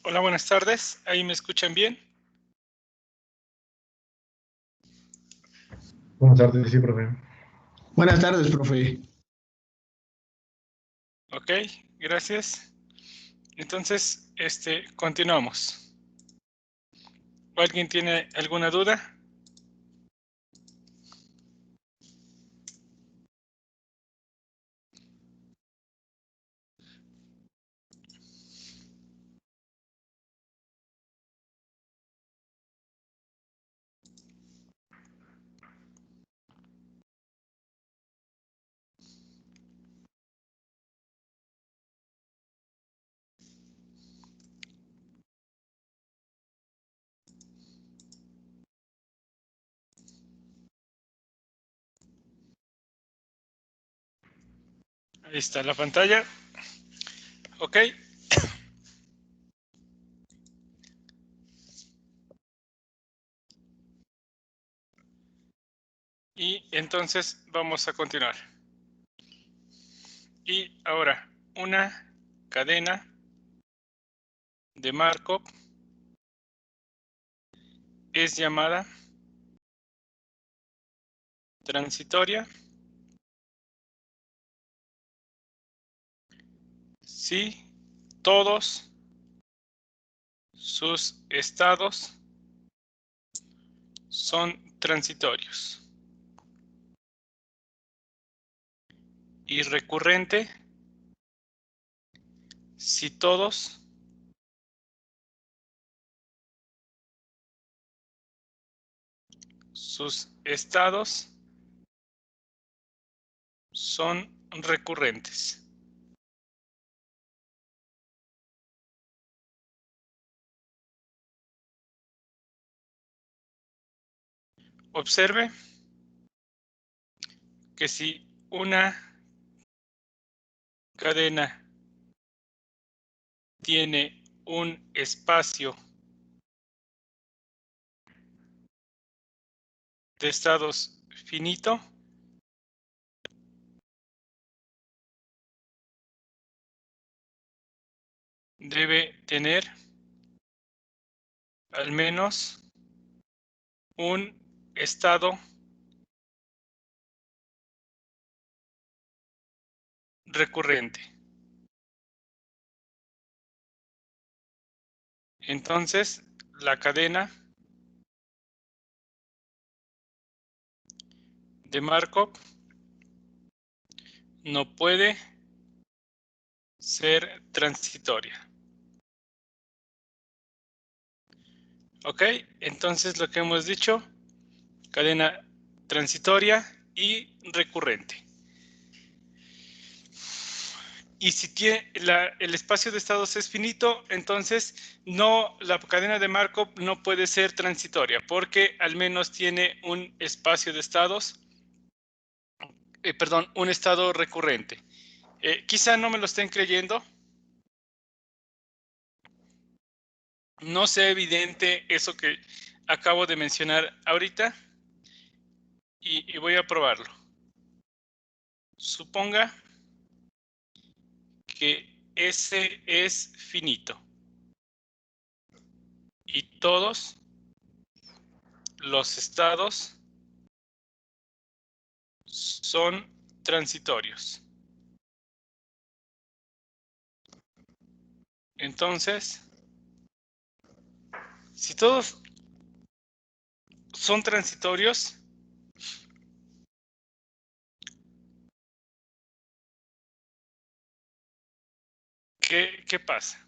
Hola, buenas tardes. ¿Ahí me escuchan bien? Buenas tardes, sí, profe. Buenas tardes, profe. Ok, gracias. Entonces, continuamos. ¿Alguien tiene alguna duda? Ahí está la pantalla. Ok. Y entonces vamos a continuar. Y ahora, una cadena de Markov es llamada transitoria si todos sus estados son transitorios. Y recurrente si todos sus estados son recurrentes. Observe que si una cadena tiene un espacio de estados finito, debe tener al menos un estado recurrente. Entonces, la cadena de Markov no puede ser transitoria. ¿Ok? Entonces, lo que hemos dicho, cadena transitoria y recurrente. Y si tiene el espacio de estados es finito, entonces la cadena de Markov no puede ser transitoria, porque al menos tiene un espacio de estados, un estado recurrente. Quizá no me lo estén creyendo. No sea evidente eso que acabo de mencionar ahorita, y voy a probarlo. Suponga que S es finito y todos los estados son transitorios. Entonces, si todos son transitorios, ¿qué pasa?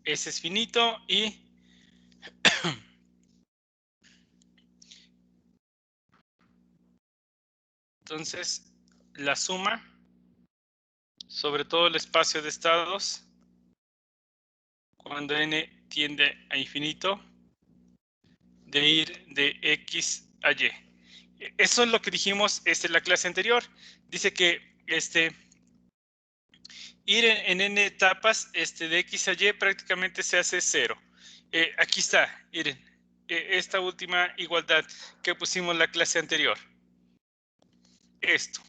S es finito y entonces la suma sobre todo el espacio de estados cuando n tiende a infinito de ir de x a y. Eso es lo que dijimos en la clase anterior. Dice que ir en n etapas de x a y prácticamente se hace 0. Aquí está, miren, esta última igualdad que pusimos en la clase anterior. Esto.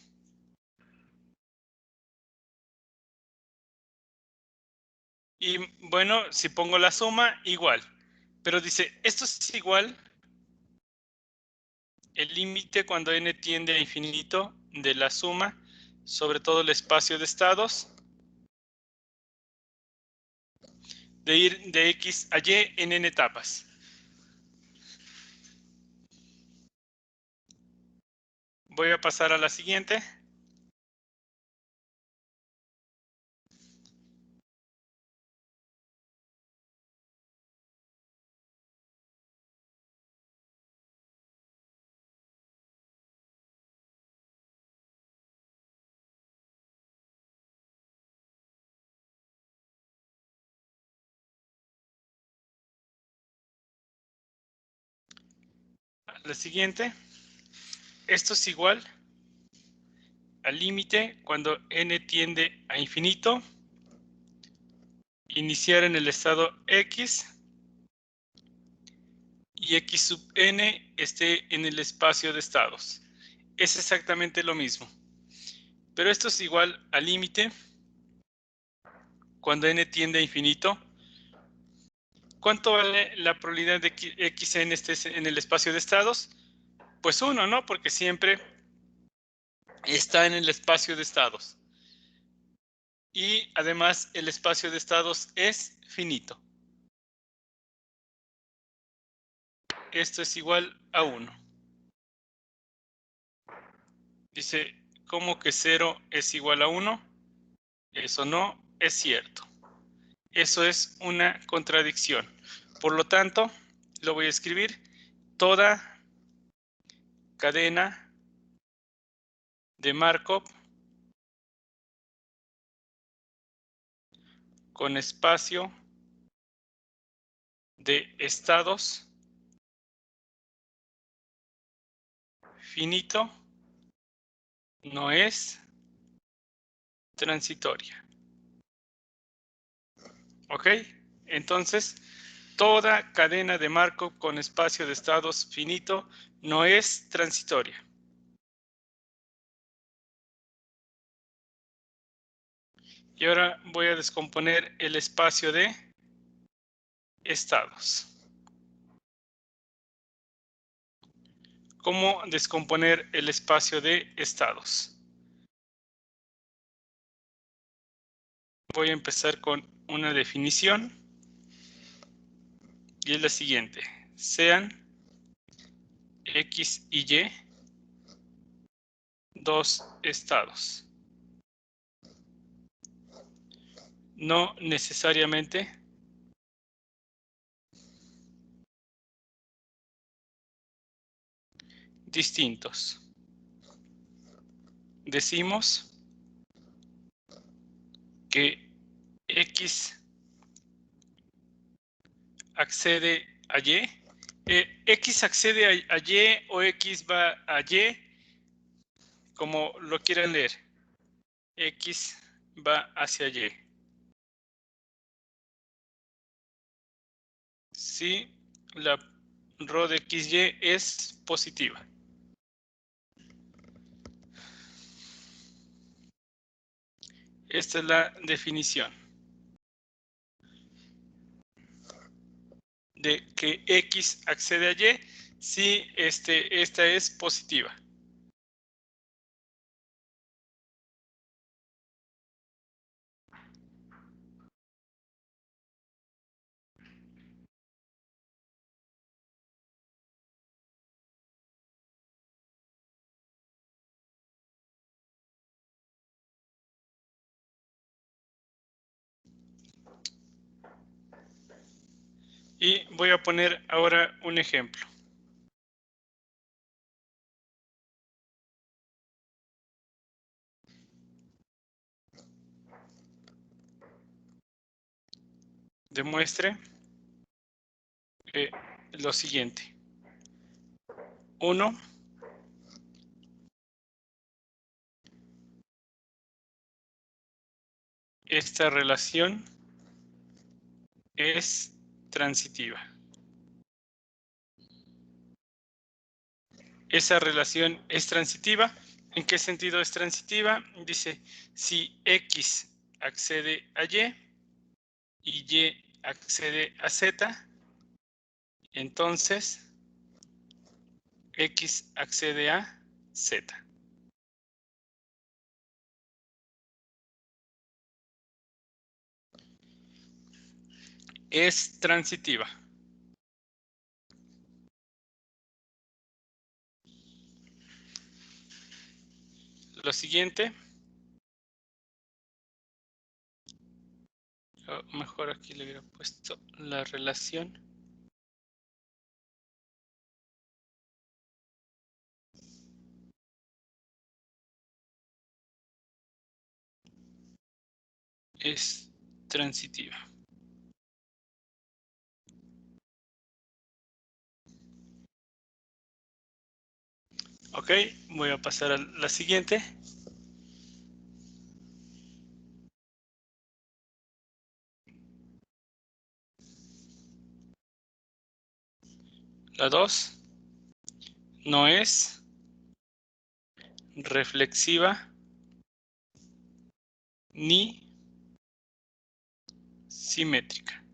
Y bueno, si pongo la suma, igual. Pero dice, esto es igual el límite cuando n tiende a infinito de la suma sobre todo el espacio de estados de ir de X a Y en n etapas. Voy a pasar a la siguiente. La siguiente. Esto es igual al límite cuando n tiende a infinito, iniciar en el estado X y X sub n esté en el espacio de estados. Es exactamente lo mismo. Pero esto es igual al límite cuando n tiende a infinito. ¿Cuánto vale la probabilidad de que xn esté en el espacio de estados? Pues 1, ¿no? Porque siempre está en el espacio de estados. Y además el espacio de estados es finito. Esto es igual a 1. Dice, ¿cómo que 0 es igual a 1? Eso no es cierto. Eso es una contradicción. Por lo tanto, lo voy a escribir. Toda cadena de Markov con espacio de estados finito no es transitoria. ¿Ok? Entonces, toda cadena de Markov con espacio de estados finito no es transitoria. Y ahora voy a descomponer el espacio de estados. ¿Cómo descomponer el espacio de estados? Voy a empezar con una definición y es la siguiente. Sean X y Y dos estados. No necesariamente distintos. Decimos que X accede a Y. X accede a Y o X va a Y, como lo quieran leer. X va hacia Y. Si la ρ de XY es positiva. Esta es la definición de que X accede a Y si esta es positiva. Y voy a poner ahora un ejemplo. Demuestre lo siguiente. 1. Esta relación es transitiva. Esa relación es transitiva. ¿En qué sentido es transitiva? Dice, si X accede a Y y Y accede a Z, entonces X accede a Z. Es transitiva. Lo siguiente, o mejor aquí le hubiera puesto la relación. Es transitiva. Ok, voy a pasar a la siguiente. La 2 no es reflexiva ni simétrica.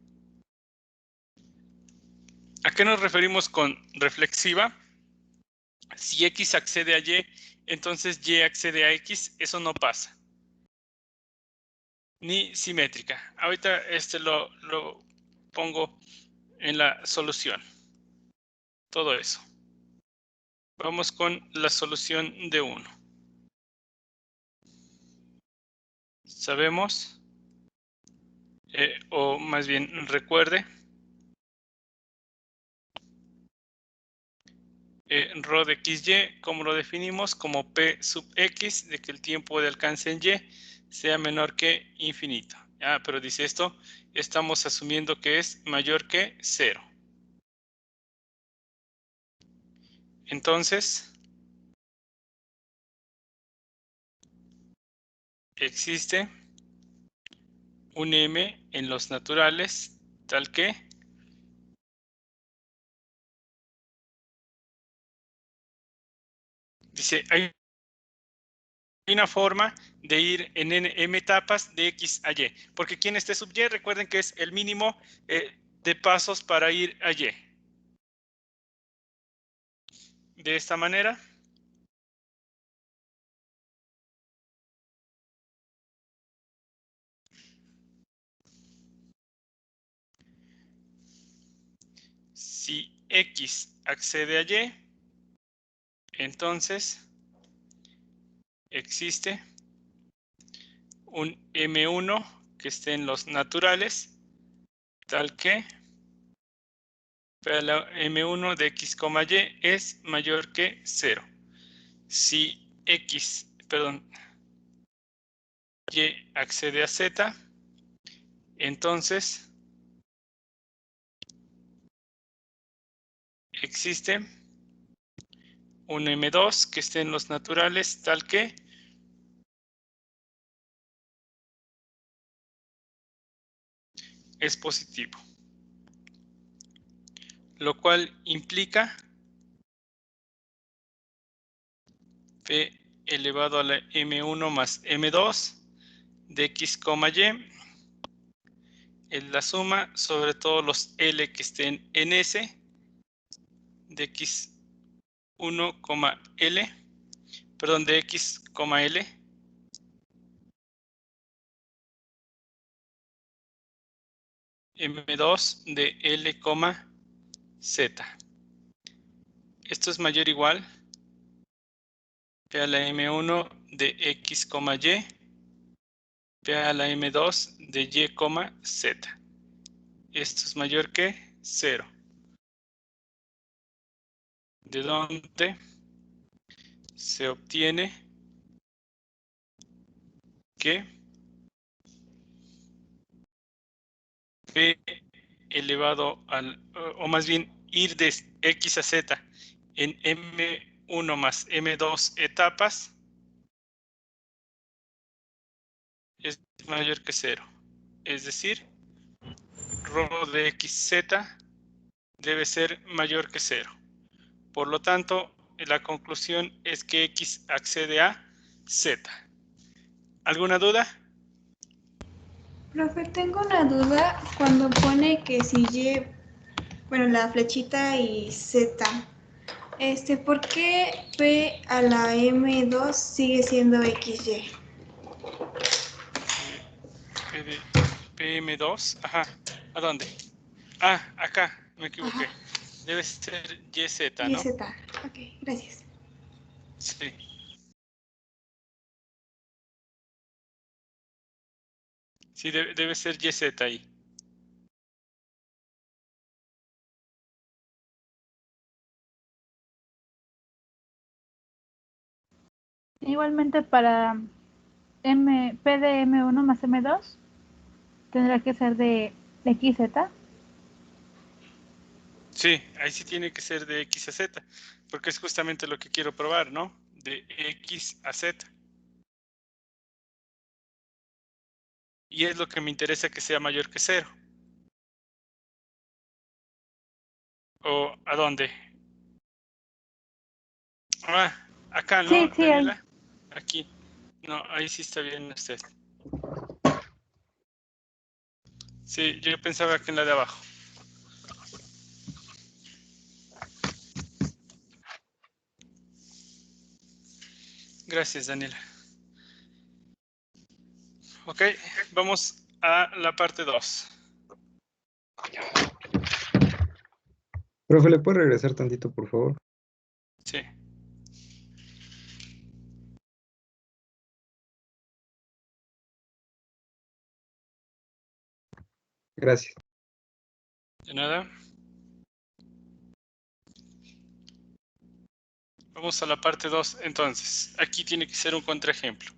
¿A qué nos referimos con reflexiva? Si X accede a Y, entonces Y accede a X, eso no pasa. Ni simétrica. Ahorita lo pongo en la solución. Todo eso. Vamos con la solución de 1. Sabemos, o más bien recuerde, rho de XY, como lo definimos, como P sub X, de que el tiempo de alcance en Y sea menor que infinito. Ah, pero dice esto, estamos asumiendo que es mayor que 0. Entonces, existe un M en los naturales, tal que dice, hay una forma de ir en m etapas de X a Y, porque aquí en este sub Y, recuerden que es el mínimo de pasos para ir a Y. De esta manera, si X accede a Y, entonces existe un M1 que esté en los naturales, tal que la M1 de X, Y es mayor que 0. Si Y accede a Z, entonces existe un M2 que esté en los naturales, tal que es positivo. Lo cual implica P elevado a la M1 más M2 de X, Y es la suma sobre todos los L que estén en S de X1, L, perdón, de X, L, M2 de L, Z. Esto es mayor o igual P a la M1 de X, Y, P a la M2 de Y, Z. Esto es mayor que 0. De donde se obtiene que P elevado al, o más bien ir de X a Z en M1 más M2 etapas es mayor que 0. Es decir, rho de XZ debe ser mayor que 0. Por lo tanto, la conclusión es que X accede a Z. ¿Alguna duda? Profe, tengo una duda cuando pone que si Y, bueno, la flechita y Z, ¿por qué P a la M2 sigue siendo XY? PM2, ajá. ¿A dónde? Ah, acá, me Ajá, equivoqué. Debe ser YZ, ¿no? YZ. Ok, gracias. Sí. Sí, debe ser YZ ahí. Igualmente para P de M1 más M2 tendrá que ser de XZ. Sí, ahí sí tiene que ser de X a Z, porque es justamente lo que quiero probar, ¿no? De X a Z. Y es lo que me interesa que sea mayor que 0. ¿O a dónde? Ah, acá, ¿no, Sí, sí hay. Daniela? Aquí. No, ahí sí está bien usted. Sí, yo pensaba que en la de abajo. Gracias, Daniela. Ok, vamos a la parte 2. Profe, ¿le puede regresar tantito, por favor? Sí. Gracias. De nada. Vamos a la parte 2, entonces. Aquí tiene que ser un contraejemplo.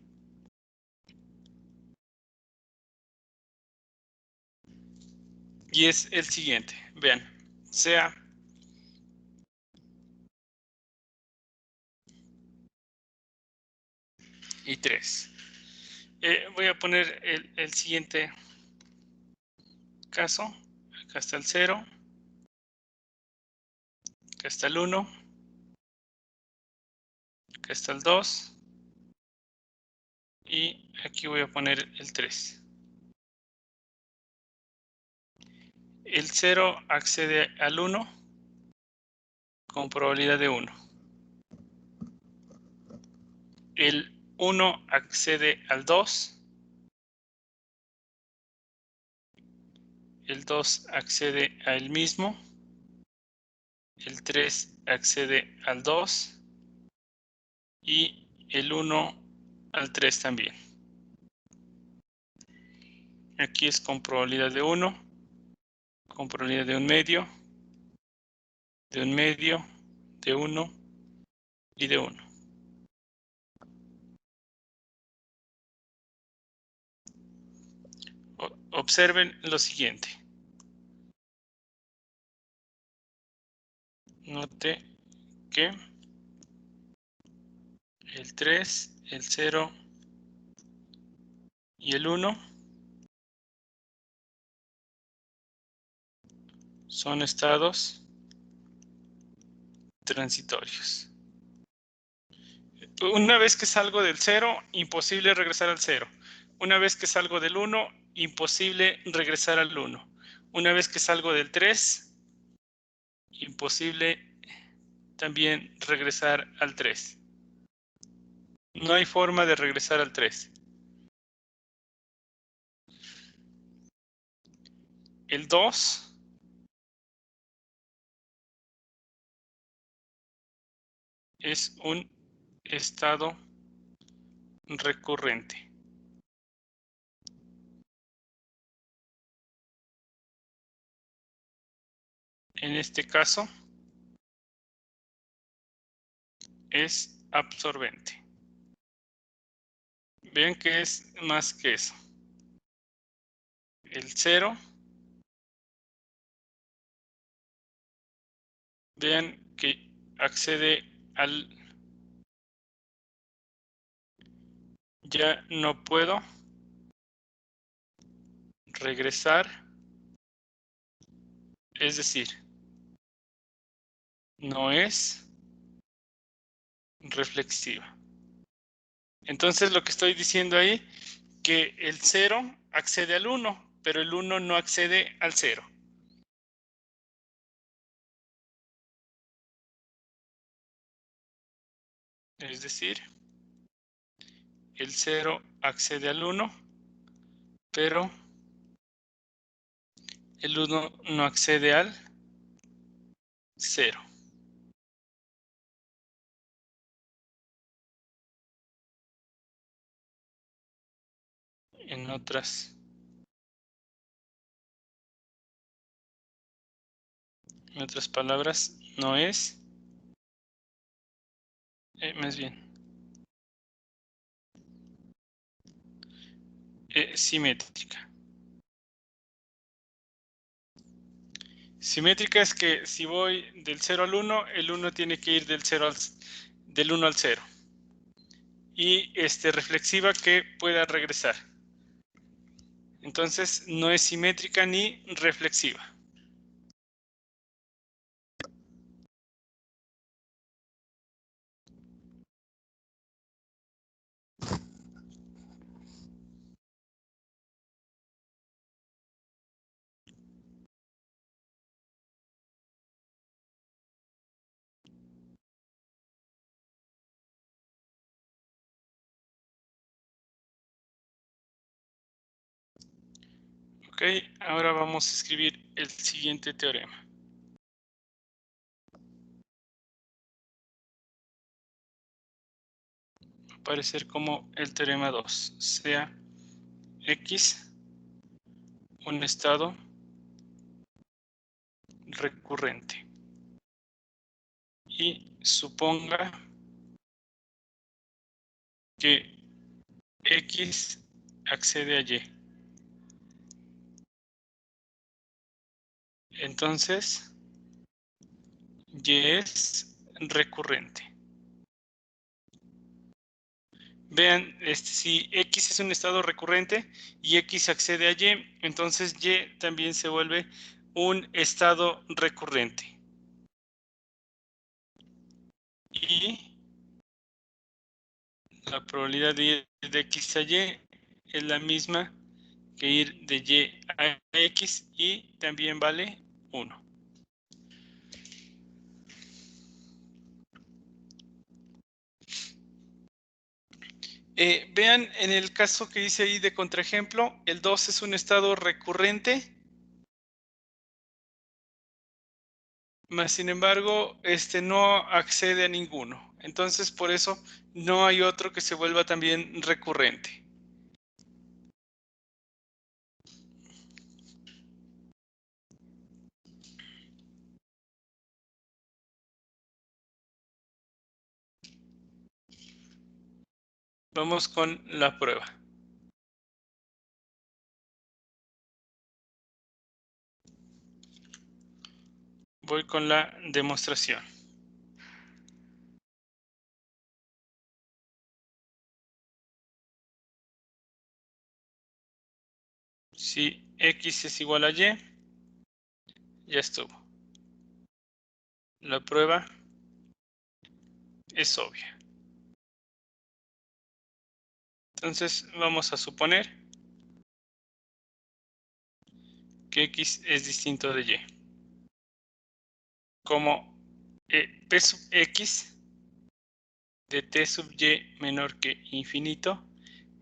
Y es el siguiente. Vean, sea y 3. Voy a poner el siguiente caso. Acá está el 0. Acá está el 1. Acá está el 2. Y aquí voy a poner el 3. El 0 accede al 1 con probabilidad de 1. El 1 accede al 2. El 2 accede a él mismo. El 3 accede al 2. Y el 1 al 3 también. Aquí es con probabilidad de 1, con probabilidad de un medio, de 1 y de 1. Observen lo siguiente. Note que el 3, el 0 y el 1 son estados transitorios. Una vez que salgo del 0, imposible regresar al 0. Una vez que salgo del 1, imposible regresar al 1. Una vez que salgo del 3, imposible también regresar al 3. No hay forma de regresar al 3. El 2 es un estado recurrente. En este caso es absorbente. Vean que es más que eso. El 0, vean que accede al ya no puedo regresar, es decir, no es reflexiva. Entonces lo que estoy diciendo ahí, que el 0 accede al 1, pero el 1 no accede al 0. Es decir, el 0 accede al 1, pero el 1 no accede al 0. En otras palabras, no es, más bien, simétrica. Simétrica es que si voy del 0 al 1, el 1 tiene que ir del 1 al 0. Y reflexiva que pueda regresar. Entonces no es simétrica ni reflexiva. Ok, ahora vamos a escribir el siguiente teorema. Va a aparecer como el teorema 2, sea X un estado recurrente y suponga que X accede a Y. Entonces, Y es recurrente. Vean, si X es un estado recurrente y X accede a Y, entonces Y también se vuelve un estado recurrente. Y la probabilidad de ir de X a Y es la misma que ir de Y a X y también vale 1. Vean en el caso que dice ahí de contraejemplo, el 2 es un estado recurrente, mas sin embargo no accede a ninguno. Entonces por eso no hay otro que se vuelva también recurrente. Vamos con la prueba. Voy con la demostración. Si X es igual a Y, ya estuvo. La prueba es obvia. Entonces vamos a suponer que X es distinto de Y. Como P sub X de T sub Y menor que infinito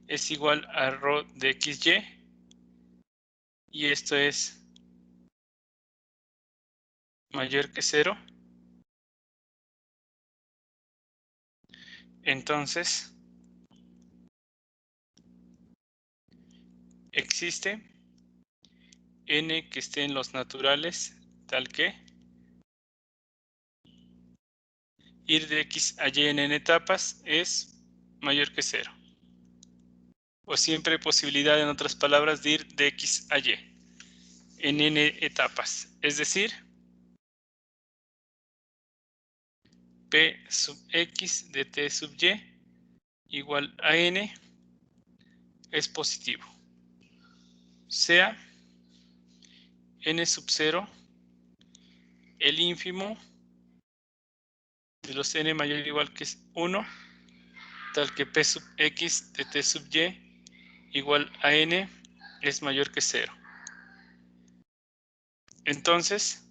es igual a ρ de XY, y esto es mayor que 0, entonces existe n que esté en los naturales tal que ir de X a Y en n etapas es mayor que 0. O siempre hay posibilidad, en otras palabras, de ir de X a Y en n etapas. Es decir, P sub X de T sub Y igual a n es positivo. Sea n sub 0 el ínfimo de los n mayor o igual que 1, tal que P sub X de T sub Y igual a n es mayor que 0. Entonces,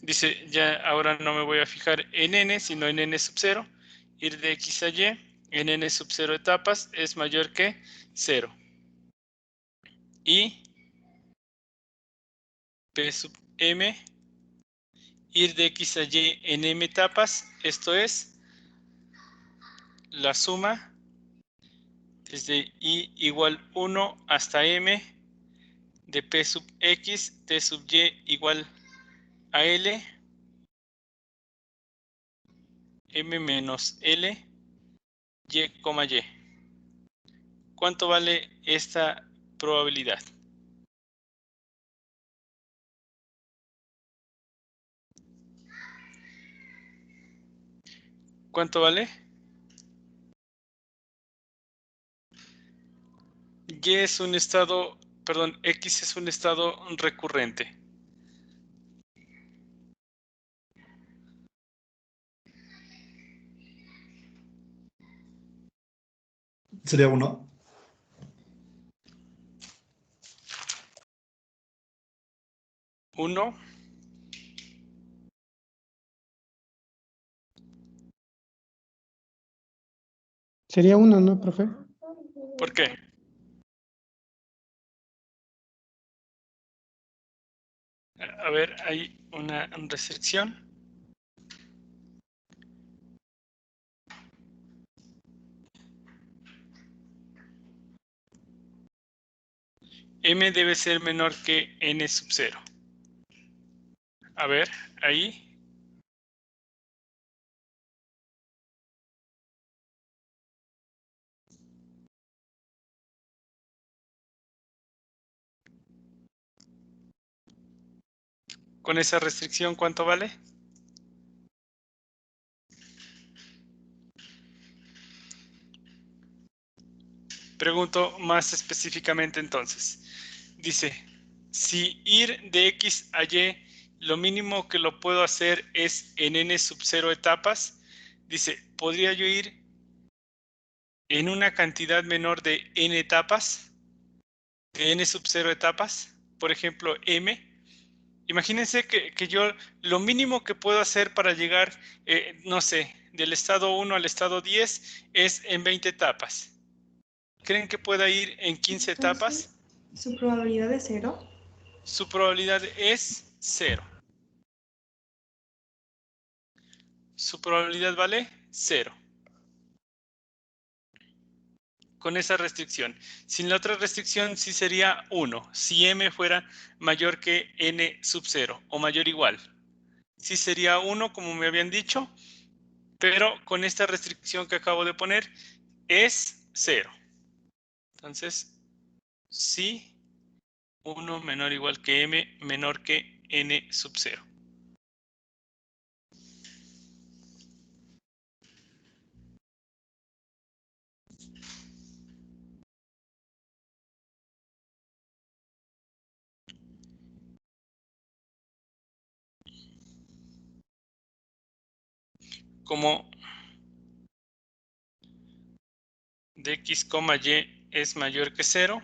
dice, ya ahora no me voy a fijar en n, sino en n sub 0. Ir de x a y en n sub 0 etapas es mayor que 0. Y p sub m, ir de x a y en m etapas, esto es la suma desde i igual 1 hasta m de p sub x, t sub y igual a l, m menos l, y, y. ¿Cuánto vale esta probabilidad? ¿Cuánto vale? Y es un estado, perdón, X es un estado recurrente. Sería 1. Uno. Sería 1, ¿no, profe? ¿Por qué? A ver, hay una restricción. M debe ser menor que n sub 0. A ver, ahí. Con esa restricción, ¿cuánto vale? Pregunto más específicamente entonces. Dice, si ir de x a y, lo mínimo que lo puedo hacer es en n sub 0 etapas. Dice, ¿podría yo ir en una cantidad menor de n etapas? De n sub 0 etapas, por ejemplo, m. Imagínense que yo lo mínimo que puedo hacer para llegar, no sé, del estado 1 al estado 10 es en 20 etapas. ¿Creen que pueda ir en 15 etapas? ¿Su probabilidad es 0? Su probabilidad es 0. Su probabilidad vale 0. Con esa restricción. Sin la otra restricción sí sería 1. Si m fuera mayor que n sub 0 o mayor o igual. Sí sería 1 como me habían dicho, pero con esta restricción que acabo de poner es 0. Entonces, sí, 1 menor o igual que m menor que n sub 0. Como de x, y es mayor que 0,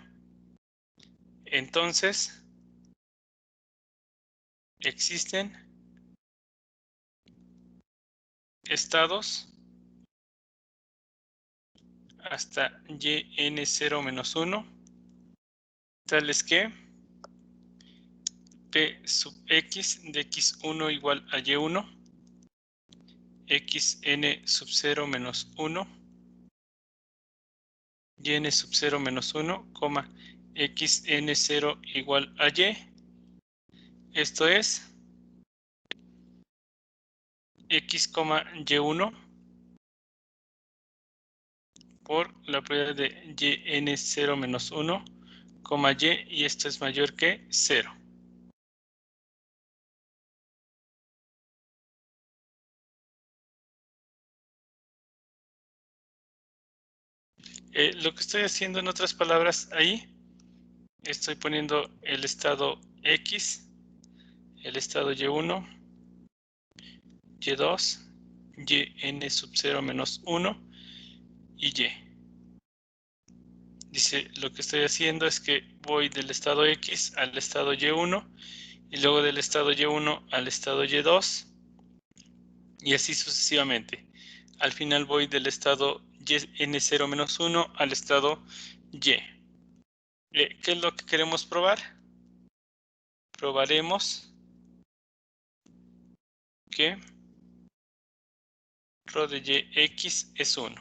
entonces existen estados hasta yn0 menos 1, tales que p sub x de x1 igual a y1, xn sub 0 menos 1, yn sub 0 menos 1, xn0 igual a y. Esto es x, y1 por la probabilidad de yn0 menos 1, y, y esto es mayor que 0. Lo que estoy haciendo en otras palabras ahí, estoy poniendo el estado X, el estado Y1, Y2, yn sub 0 menos 1 y Y. Dice, lo que estoy haciendo es que voy del estado X al estado Y1 y luego del estado Y1 al estado Y2 y así sucesivamente. Al final voy del estado N0-1 al estado Y. ¿Qué es lo que queremos probar? Probaremos que ρ de Yx es 1.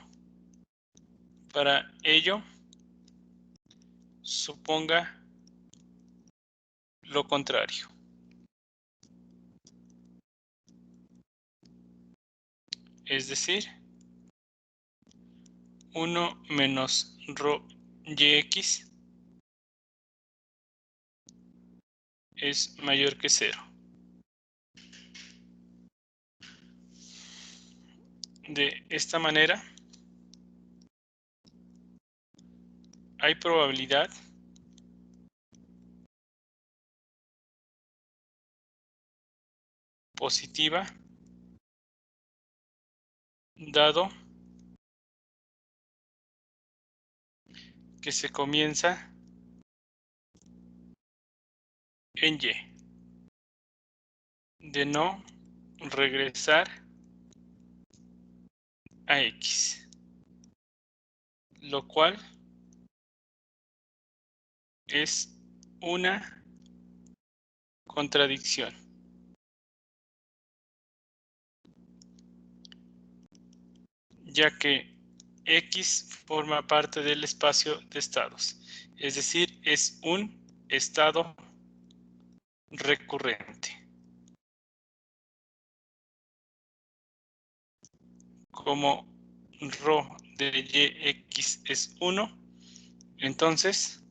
Para ello, suponga lo contrario. Es decir, 1 menos ρ Yx es mayor que 0. De esta manera, hay probabilidad positiva dado que se comienza en Y, de no regresar a X, lo cual es una contradicción, ya que X forma parte del espacio de estados, es decir, es un estado recurrente. Como ρ de Yx es 1, entonces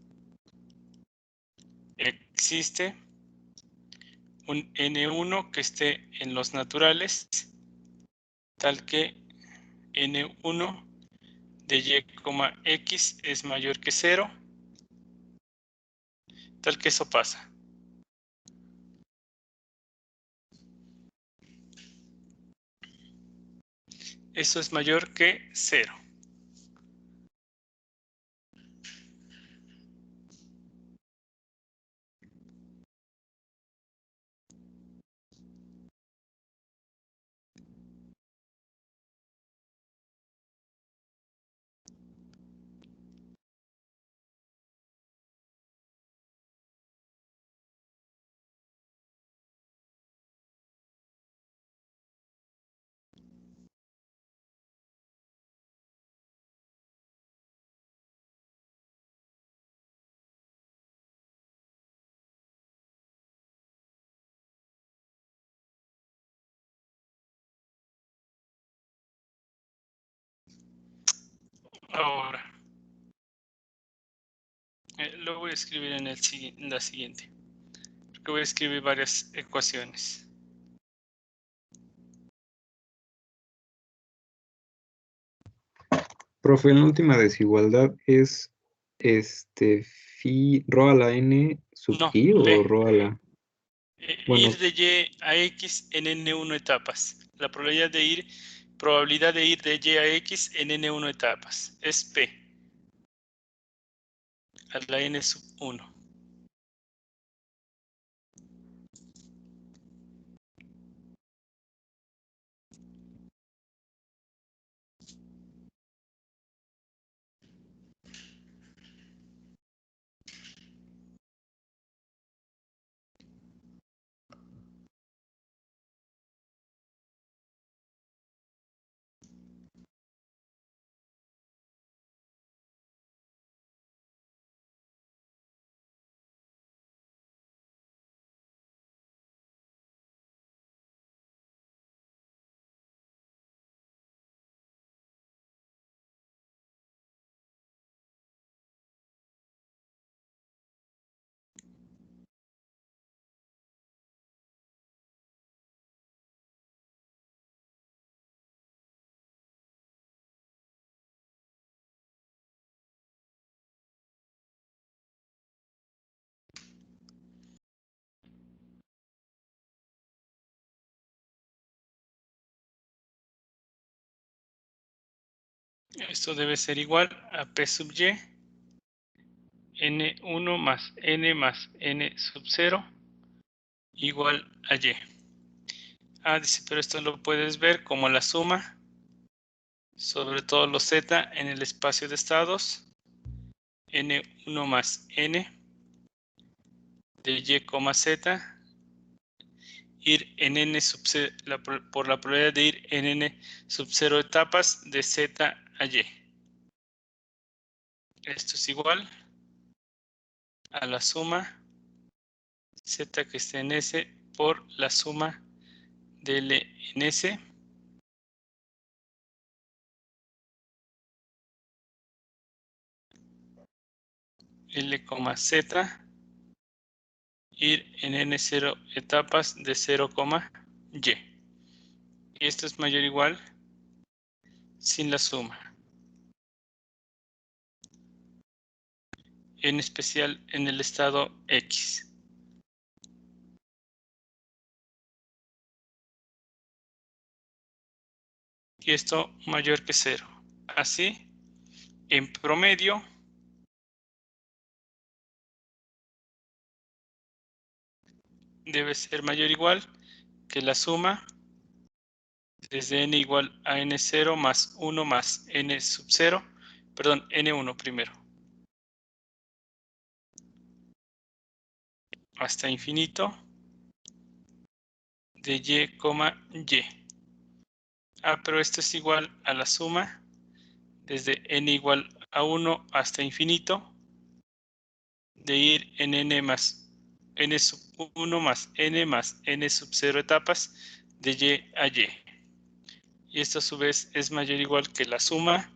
existe un N1 que esté en los naturales, tal que N1 de Y,X es mayor que 0, tal que eso pasa. Eso es mayor que 0. Ahora, lo voy a escribir en la siguiente, porque voy a escribir varias ecuaciones. Profe, en la última desigualdad es ρ a la n sub No, i o ve. ρ a la... Bueno, Ir de Y a X en N1 etapas. La probabilidad de ir de Y a X en N1 etapas es P a la N sub 1. Esto debe ser igual a P sub Y N1 más N sub 0 igual a Y. Dice, pero esto lo puedes ver como la suma sobre todos los Z en el espacio de estados. N1 más N de Y, Z ir en N sub 0, por la probabilidad de ir en N sub 0 etapas de Z a Y. Esto es igual a la suma Z que está en S por la suma de L en S L, Z ir en N0 etapas de 0, Y. Y esto es mayor o igual sin la suma. En especial en el estado X. Y esto mayor que 0. Así, en promedio, debe ser mayor o igual que la suma desde n igual a n0 más 1 más n sub 0, perdón, n1 primero, hasta infinito de y, y. Pero esto es igual a la suma desde n igual a 1 hasta infinito de ir en n más n sub 1 más n sub 0 etapas de y a y. Y esto a su vez es mayor o igual que la suma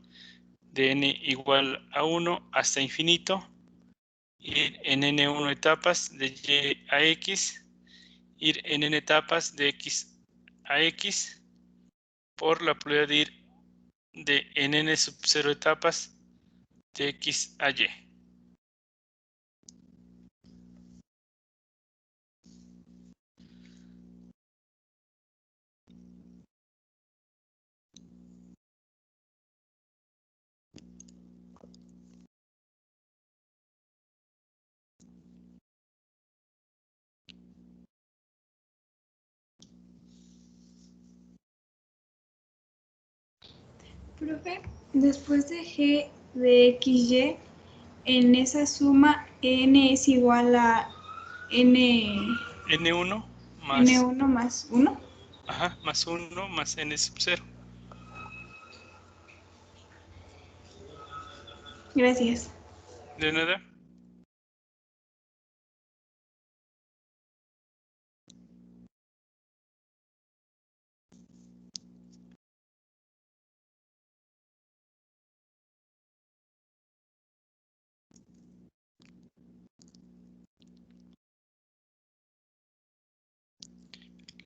de n igual a 1 hasta infinito ir en n1 etapas de y a x, ir en n etapas de x a x por la probabilidad de ir en n sub 0 etapas de x a y. Profe, después de G de XY, en esa suma N es igual a N1 más, N1 más 1. más 1 más n sub 0. Gracias. De nada.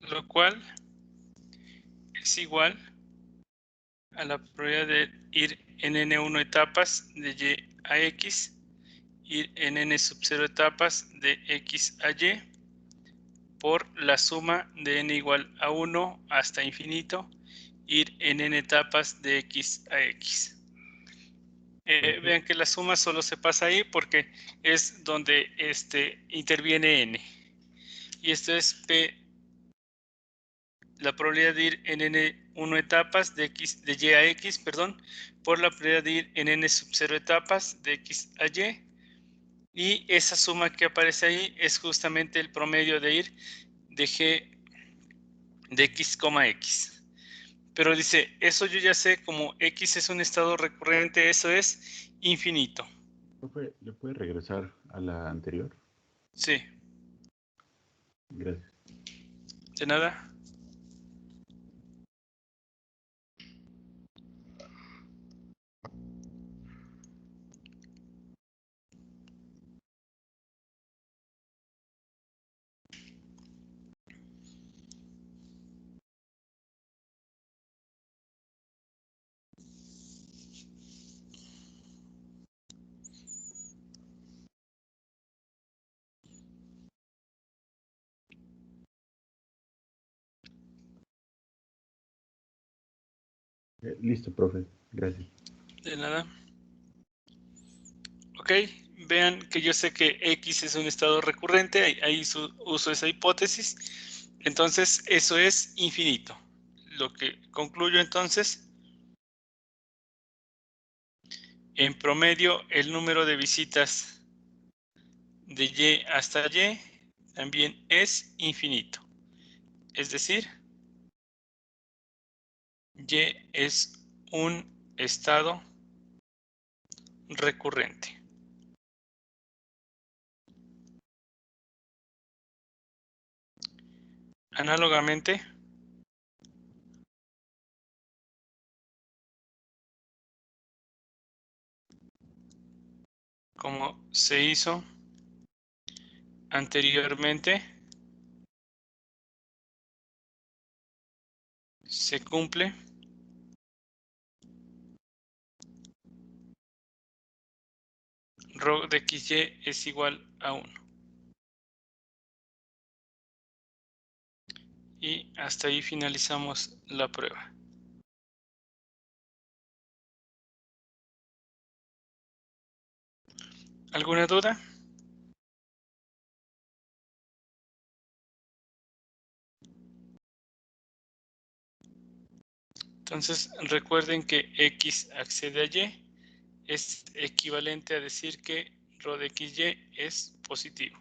Lo cual es igual a la probabilidad de ir en n1 etapas de y a x, ir en n sub 0 etapas de x a y, por la suma de n igual a 1 hasta infinito, ir en n etapas de x a x. Vean que la suma solo se pasa ahí porque es donde interviene n. Y esto es P, la probabilidad de ir en n1 etapas de y a x, perdón, por la probabilidad de ir en n sub 0 etapas de x a y. Y esa suma que aparece ahí es justamente el promedio de ir de g de x, x. Pero dice, eso yo ya sé, como x es un estado recurrente, eso es infinito. Profe, ¿le puede regresar a la anterior? Sí. Gracias. De nada. Listo, profe. Gracias. De nada. Ok, vean que yo sé que X es un estado recurrente, ahí uso esa hipótesis. Entonces, eso es infinito. Lo que concluyo entonces, en promedio, el número de visitas de Y hasta Y también es infinito. Es decir, Y es un estado recurrente. Análogamente, como se hizo anteriormente, se cumple ρ de XY es igual a 1. Y hasta ahí finalizamos la prueba. ¿Alguna duda? Entonces recuerden que X accede a Y es equivalente a decir que ρ de XY es positivo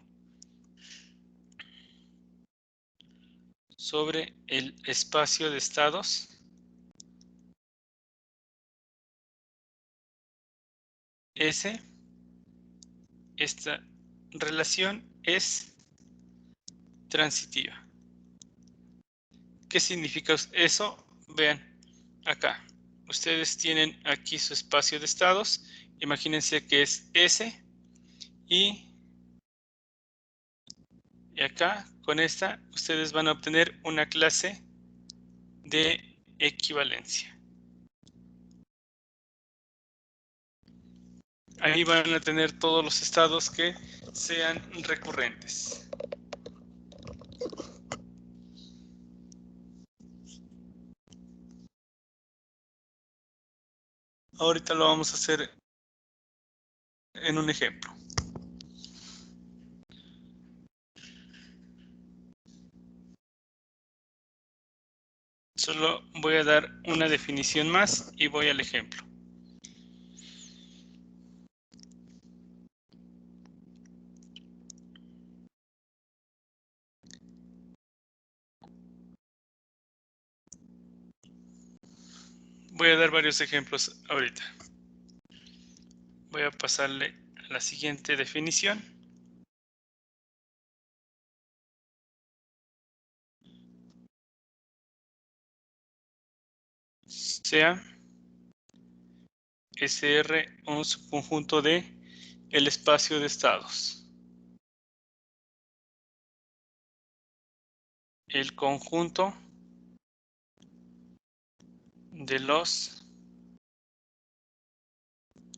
sobre el espacio de estados S. Esta relación es transitiva. ¿Qué significa eso? Vean acá. Ustedes tienen aquí su espacio de estados. Imagínense que es S. Y acá, con esta, ustedes van a obtener una clase de equivalencia. Ahí van a tener todos los estados que sean recurrentes. Ahorita lo vamos a hacer en un ejemplo. Solo voy a dar una definición más y voy al ejemplo. Voy a dar varios ejemplos ahorita. Voy a pasarle a la siguiente definición. Sea SR un subconjunto de el espacio de estados. El conjunto de los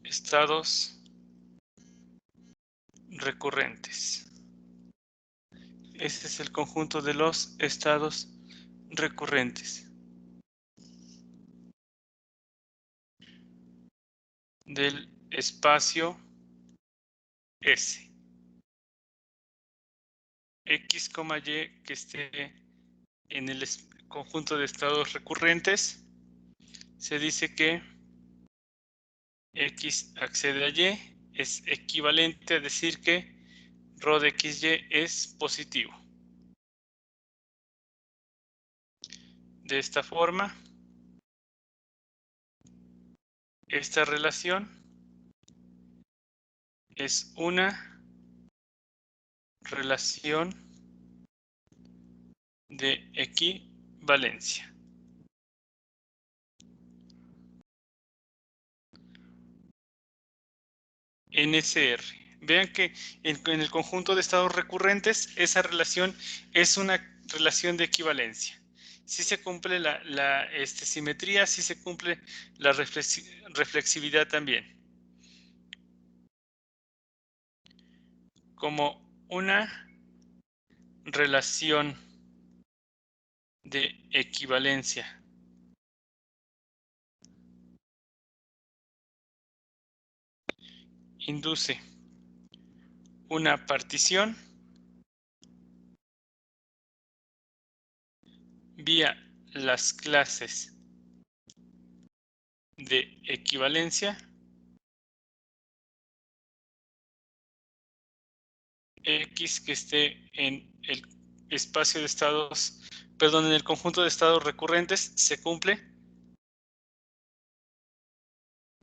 estados recurrentes. Este es el conjunto de los estados recurrentes del espacio S. X, Y que esté en el conjunto de estados recurrentes, se dice que X accede a Y es equivalente a decir que ρ de XY es positivo. De esta forma, esta relación es una relación de equivalencia. NSR. Vean que en el conjunto de estados recurrentes, esa relación es una relación de equivalencia. Si se cumple la simetría, si se cumple la reflexividad también. Como una relación de equivalencia induce una partición vía las clases de equivalencia X que esté en el espacio de estados, perdón, en el conjunto de estados recurrentes, se cumple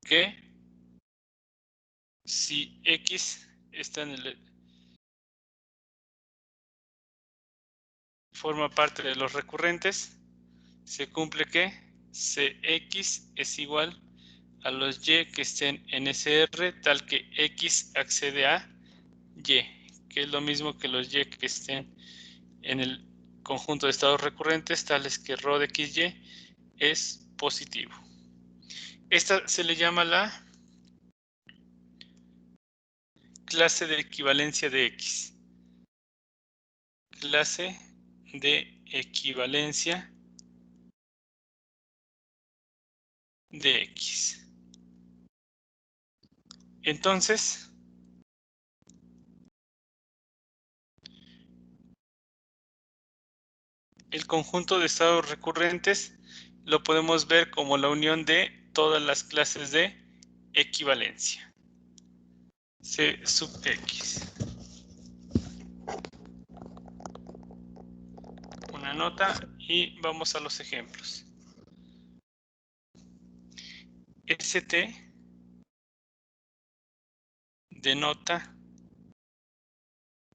que si X está en forma parte de los recurrentes, se cumple que Cx es igual a los Y que estén en SR, tal que X accede a Y, que es lo mismo que los Y que estén en el conjunto de estados recurrentes, tales que ρ de XY es positivo. Esta se le llama la clase de equivalencia de X. Clase de equivalencia de X. Entonces, el conjunto de estados recurrentes lo podemos ver como la unión de todas las clases de equivalencia. C sub X. Una nota y vamos a los ejemplos. ST denota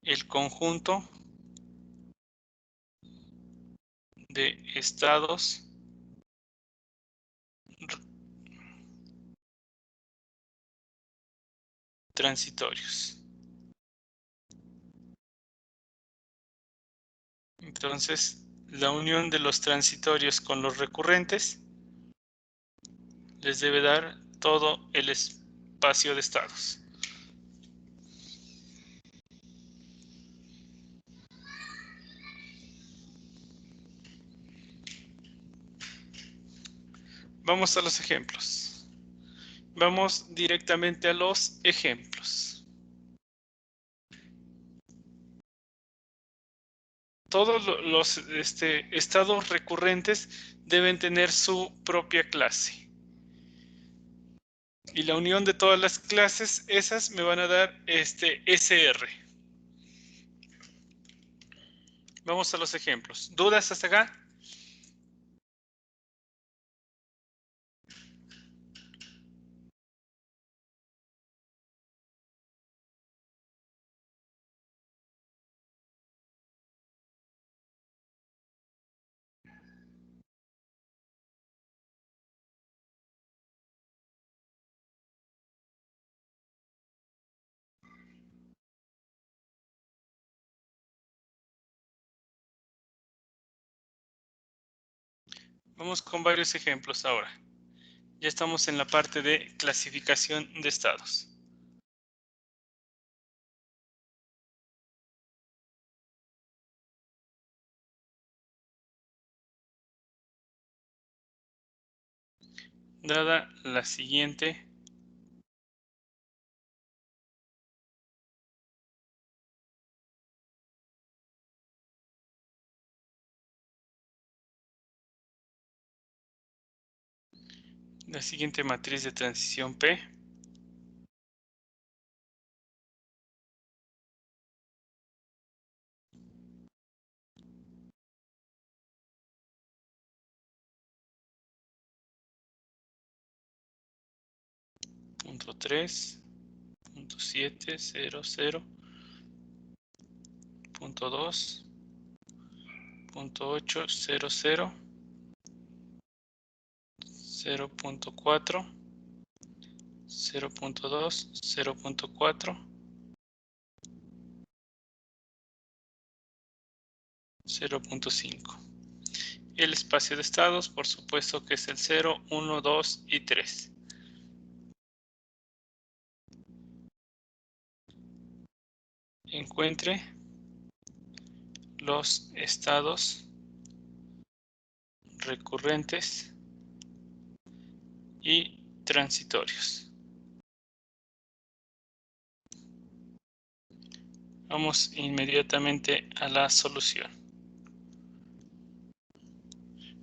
el conjunto de estados transitorios. Entonces, la unión de los transitorios con los recurrentes les debe dar todo el espacio de estados. Vamos a los ejemplos. Vamos directamente a los ejemplos. Todos los estados recurrentes deben tener su propia clase. Y la unión de todas las clases, esas me van a dar SR. Vamos a los ejemplos. ¿Dudas hasta acá? Vamos con varios ejemplos ahora. Ya estamos en la parte de clasificación de estados. Dada la siguiente matriz de transición P, punto 3, punto 7, 0, 0, punto 2, punto 8, 0, 0, 0.4, 0.2, 0.4, 0.5. El espacio de estados, por supuesto que es el 0, 1, 2 y 3. Encuentre los estados recurrentes y transitorios. Vamos inmediatamente a la solución.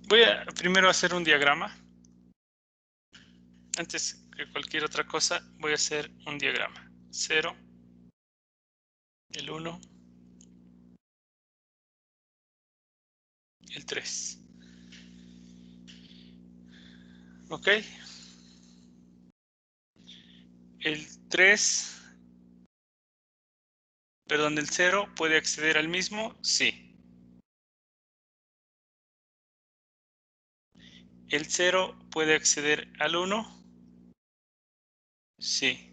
Voy a primero hacer un diagrama. Antes que cualquier otra cosa, voy a hacer un diagrama. 0, el 1, el 3. ¿Ok? El 0 puede acceder al mismo, sí. ¿El 0 puede acceder al 1? Sí.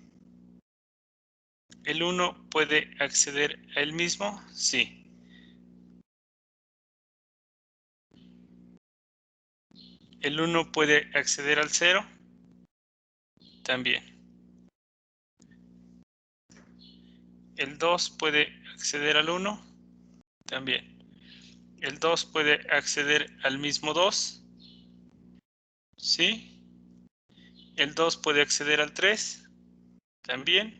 ¿El 1 puede acceder a él mismo? Sí. ¿El 1 puede acceder al 0? También. ¿El 2 puede acceder al 1? También. ¿El 2 puede acceder al mismo 2? Sí. ¿El 2 puede acceder al 3? También.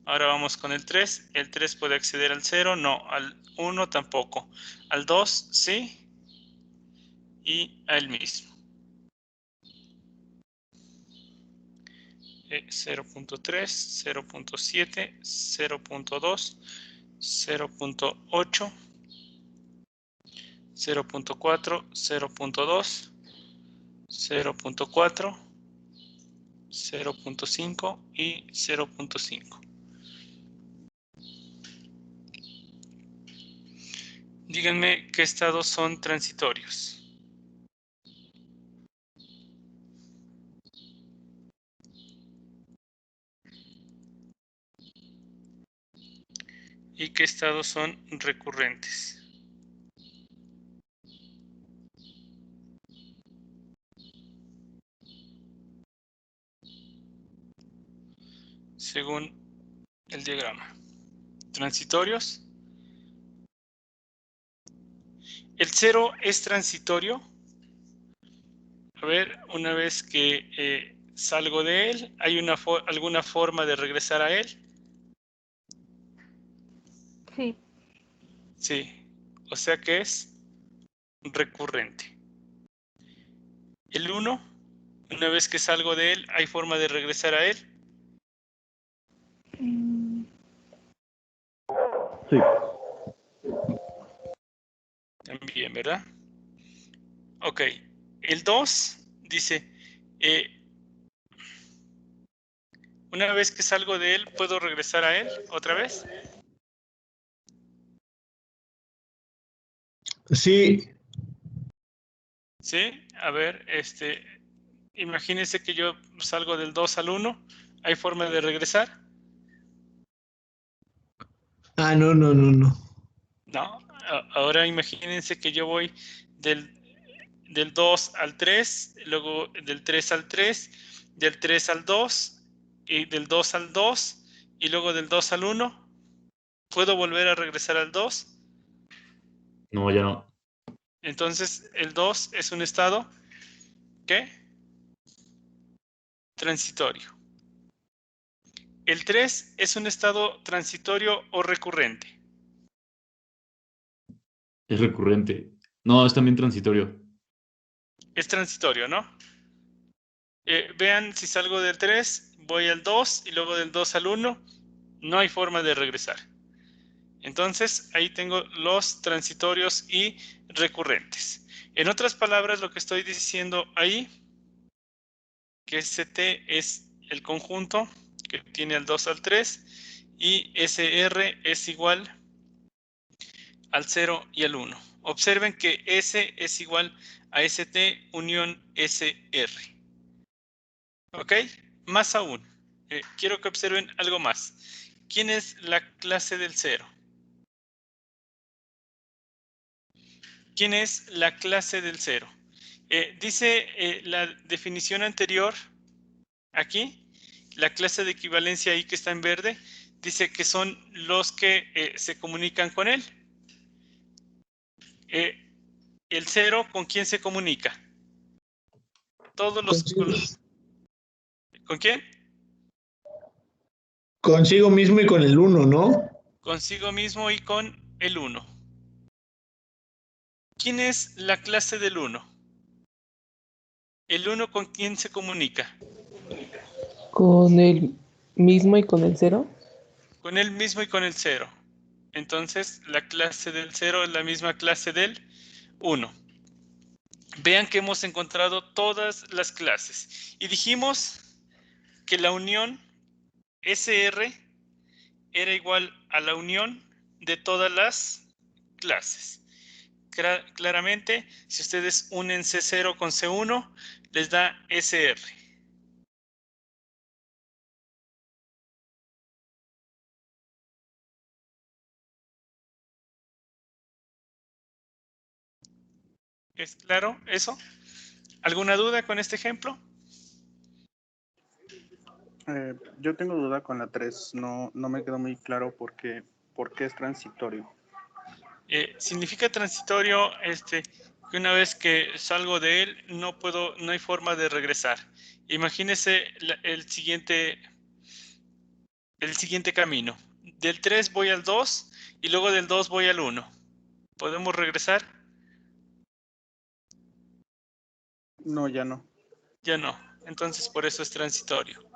Ahora vamos con el 3. ¿El 3 puede acceder al 0? No. Al 1 tampoco. Al 2, sí. Y a él mismo. 0.3, 0.7, 0.2, 0.8, 0.4, 0.2, 0.4, 0.5 y 0.5. Díganme qué estados son transitorios. Y qué estados son recurrentes. Según el diagrama. Transitorios. El 0 es transitorio. A ver, una vez que salgo de él, ¿hay alguna forma de regresar a él? Sí. Sí, o sea que es recurrente. El 1, una vez que salgo de él, ¿hay forma de regresar a él? Sí. También, ¿verdad? Ok, el 2 dice, una vez que salgo de él, ¿puedo regresar a él otra vez? Sí, Sí, a ver, imagínense que yo salgo del 2 al 1, ¿hay forma de regresar? no. No, ahora imagínense que yo voy del 2 al 3, luego del 3 al 3, del 3 al 2, y del 2 al 2, y luego del 2 al 1. ¿Puedo volver a regresar al 2? No, ya no. Entonces, el 2 es un estado, ¿qué? Transitorio. El 3 es un estado transitorio o recurrente. Es recurrente. No, es también transitorio. Es transitorio, ¿no? Vean, si salgo del 3, voy al 2 y luego del 2 al 1, no hay forma de regresar. Entonces, ahí tengo los transitorios y recurrentes. En otras palabras, lo que estoy diciendo ahí, que ST es el conjunto que tiene al 2 al 3 y SR es igual al 0 y al 1. Observen que S es igual a ST unión SR. ¿Ok? Más aún, quiero que observen algo más. ¿Quién es la clase del 0? ¿Quién es la clase del 0? Dice la definición anterior, aquí, la clase de equivalencia ahí que está en verde, dice que son los que se comunican con él. El 0, ¿con quién se comunica? Todos los... ¿Con quién? consigo mismo y con el 1, ¿no? consigo mismo y con el 1. ¿Quién es la clase del 1? ¿El 1 con quién se comunica? Con el mismo y con el 0. Con él mismo y con el 0. Entonces, la clase del 0 es la misma clase del 1. Vean que hemos encontrado todas las clases. Y dijimos que la unión SR era igual a la unión de todas las clases. Claramente, si ustedes unen C0 con C1, les da SR. ¿Es claro eso? ¿Alguna duda con este ejemplo? Yo tengo duda con la 3, no me quedó muy claro por qué es transitorio. Significa transitorio que una vez que salgo de él no hay forma de regresar. Imagínese el siguiente camino. Del 3 voy al 2 y luego del 2 voy al 1. ¿Podemos regresar? No, ya no. Ya no. Entonces por eso es transitorio.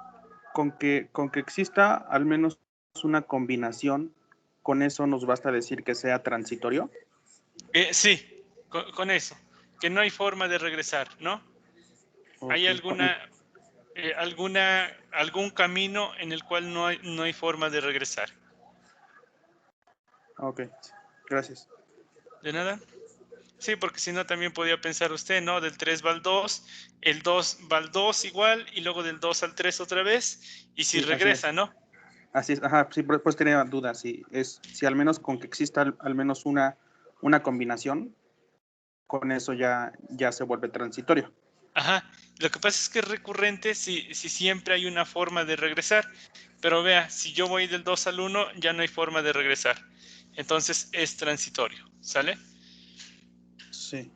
Con que exista al menos una combinación, ¿con eso nos basta decir que sea transitorio? Sí, con eso. Que no hay forma de regresar, ¿no? ¿Hay Okay. algún camino en el cual no hay forma de regresar? Ok, gracias. ¿De nada? Sí, porque si no también podía pensar usted, ¿no? Del 3 va al 2, el 2 va al 2 igual, y luego del 2 al 3 otra vez, y si Sí, regresa, ¿no? Así es, ajá, sí, pues tenía dudas, si al menos con que exista al menos una combinación, con eso ya se vuelve transitorio. Ajá, lo que pasa es que es recurrente si siempre hay una forma de regresar, pero vea, si yo voy del 2 al 1, ya no hay forma de regresar. Entonces es transitorio, ¿sale? Sí.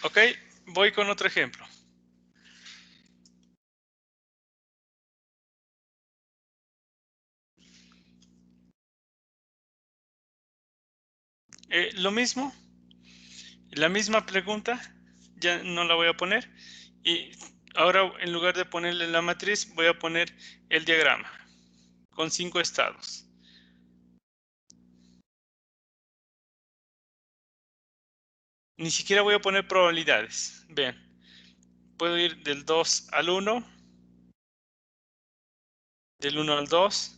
Ok, voy con otro ejemplo. Lo mismo, la misma pregunta, ya no la voy a poner. Y ahora, en lugar de ponerle la matriz, voy a poner el diagrama con 5 estados. Ni siquiera voy a poner probabilidades. Vean, puedo ir del 2 al 1, del 1 al 2.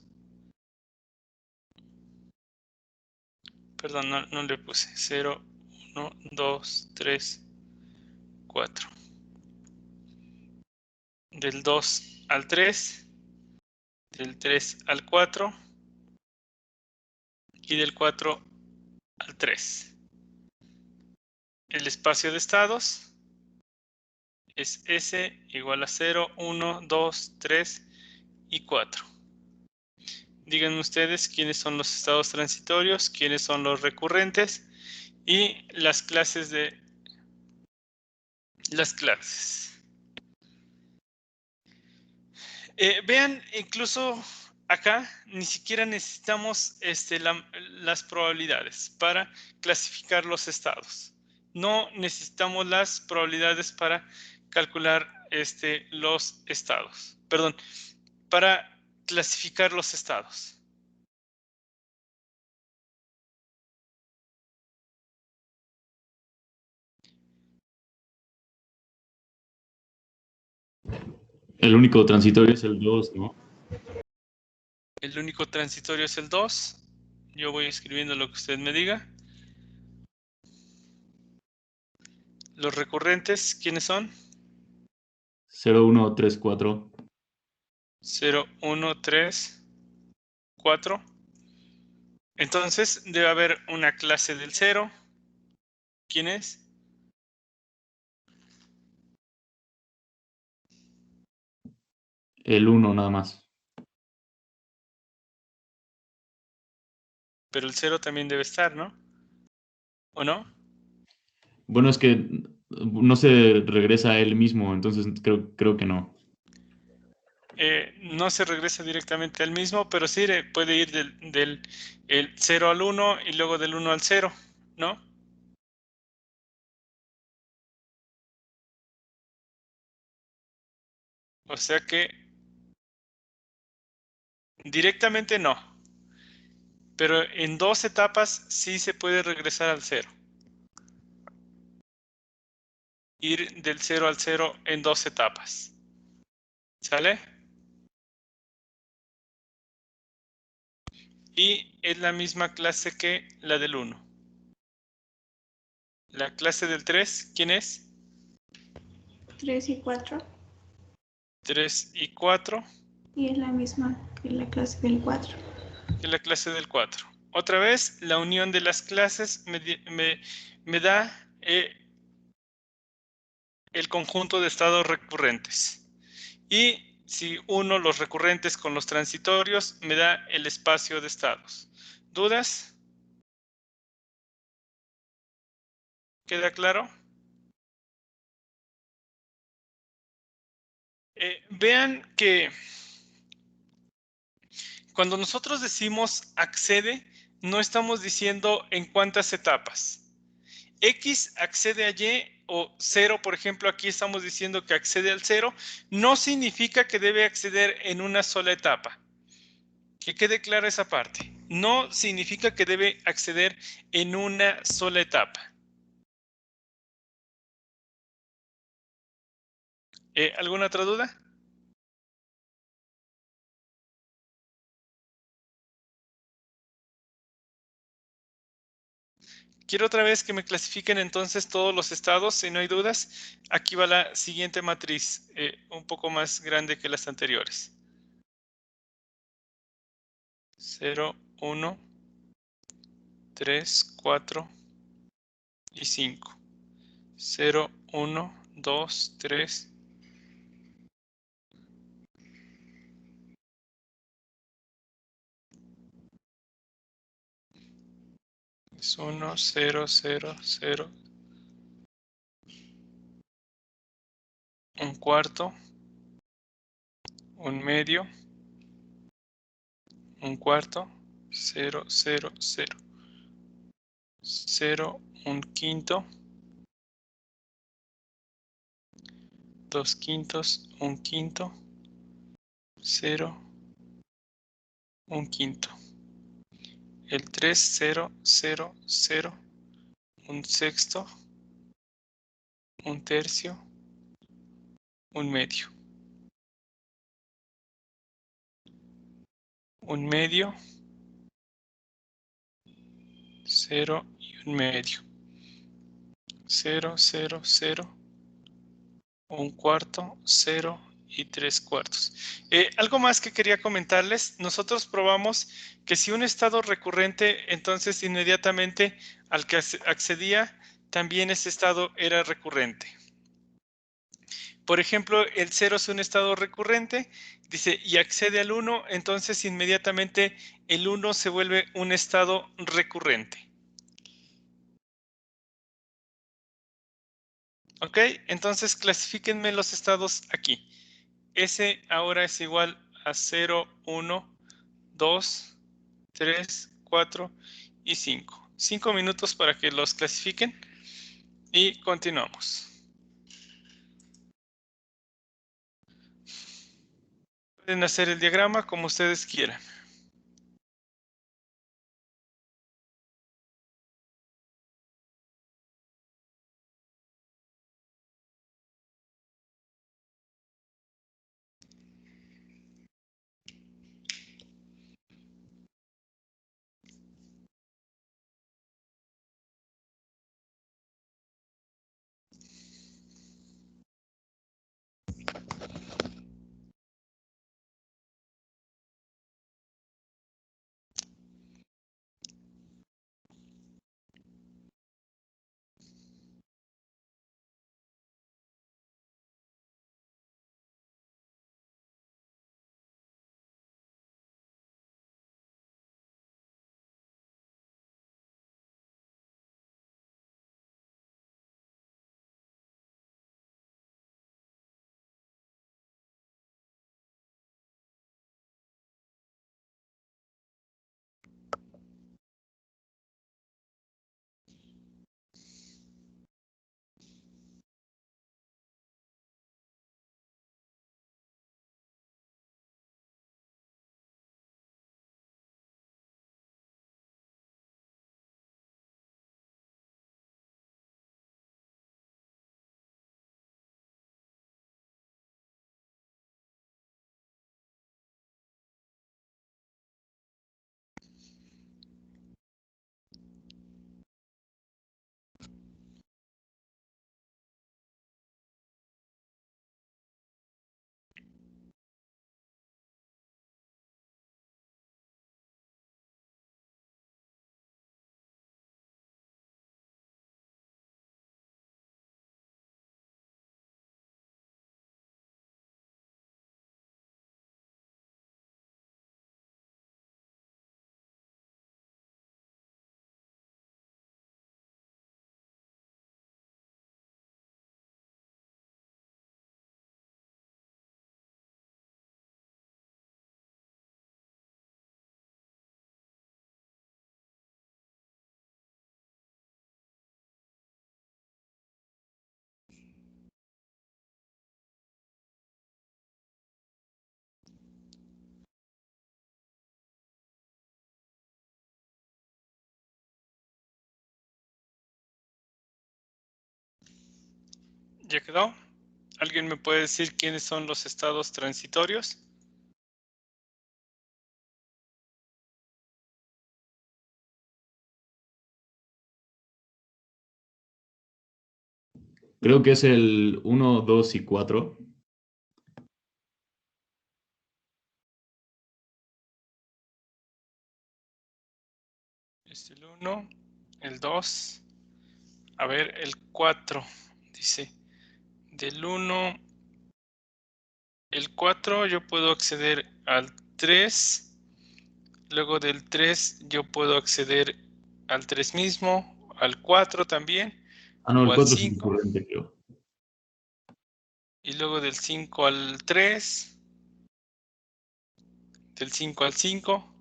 Perdón, no le puse 0, 1, 2, 3, 4. Del 2 al 3, del 3 al 4 y del 4 al 3. El espacio de estados es S igual a 0, 1, 2, 3 y 4. Díganme ustedes quiénes son los estados transitorios, quiénes son los recurrentes y las clases de las clases. Vean, incluso acá ni siquiera necesitamos las probabilidades para clasificar los estados. No necesitamos las probabilidades para calcular los estados. Perdón, para clasificar los estados. El único transitorio es el 2, ¿no? El único transitorio es el 2. Yo voy escribiendo lo que usted me diga. Los recurrentes, ¿quiénes son? 0, 1, 3, 4. 0, 1, 3, 4. Entonces debe haber una clase del 0. ¿Quién es? El 1 nada más. Pero el 0 también debe estar, ¿no? ¿O no? Bueno, es que no se regresa a él mismo, entonces creo que no. no se regresa directamente al mismo, pero sí puede ir del el 0 al 1 y luego del 1 al 0, ¿no? O sea que directamente no, pero en 2 etapas sí se puede regresar al 0. Ir del 0 al 0 en 2 etapas. ¿Sale? Y es la misma clase que la del 1. La clase del 3, ¿quién es? 3 y 4. 3 y 4. Y es la misma que la clase del 4. Que la clase del 4. Otra vez, la unión de las clases me da el conjunto de estados recurrentes. Y si uno los recurrentes con los transitorios, me da el espacio de estados. ¿Dudas? ¿Queda claro? Vean que cuando nosotros decimos accede, no estamos diciendo en cuántas etapas. X accede a Y o 0, por ejemplo, aquí estamos diciendo que accede al 0, no significa que debe acceder en una sola etapa. Que quede clara esa parte. No significa que debe acceder en una sola etapa. ¿Alguna otra duda? Quiero otra vez que me clasifiquen entonces todos los estados, si no hay dudas. Aquí va la siguiente matriz, un poco más grande que las anteriores. 0, 1, 3, 4 y 5. 0, 1, 2, 3. Es 1, 0, 0, 0. Un cuarto. Un medio. Un cuarto. 0, 0, 0. 0, un quinto. 2 quintos, un quinto. 0, un quinto. El 3, 0, 0, 0. Un sexto. Un tercio. Un medio. Un medio. 0 y un medio. 0, 0, 0. Un cuarto, 0 y 3 cuartos. Algo más que quería comentarles. Nosotros probamos que si un estado recurrente, entonces inmediatamente al que accedía, también ese estado era recurrente. Por ejemplo, el 0 es un estado recurrente, dice, y accede al 1, entonces inmediatamente el 1 se vuelve un estado recurrente. ¿Ok? Entonces clasifíquenme los estados aquí. S ahora es igual a 0, 1, 2, 3, 4 y 5. 5 minutos para que los clasifiquen y continuamos. Pueden hacer el diagrama como ustedes quieran. ¿Ya quedó? ¿Alguien me puede decir quiénes son los estados transitorios? Creo que es el 1, 2 y 4. Es el 1, el 2. A ver, el 4. Dice, del 1, el 4 yo puedo acceder al 3. Luego del 3 yo puedo acceder al 3 mismo, al 4 también, Ah, no, o el al 4 es 5. recurrente, creo. Y luego del 5 al 3, del 5 al 5.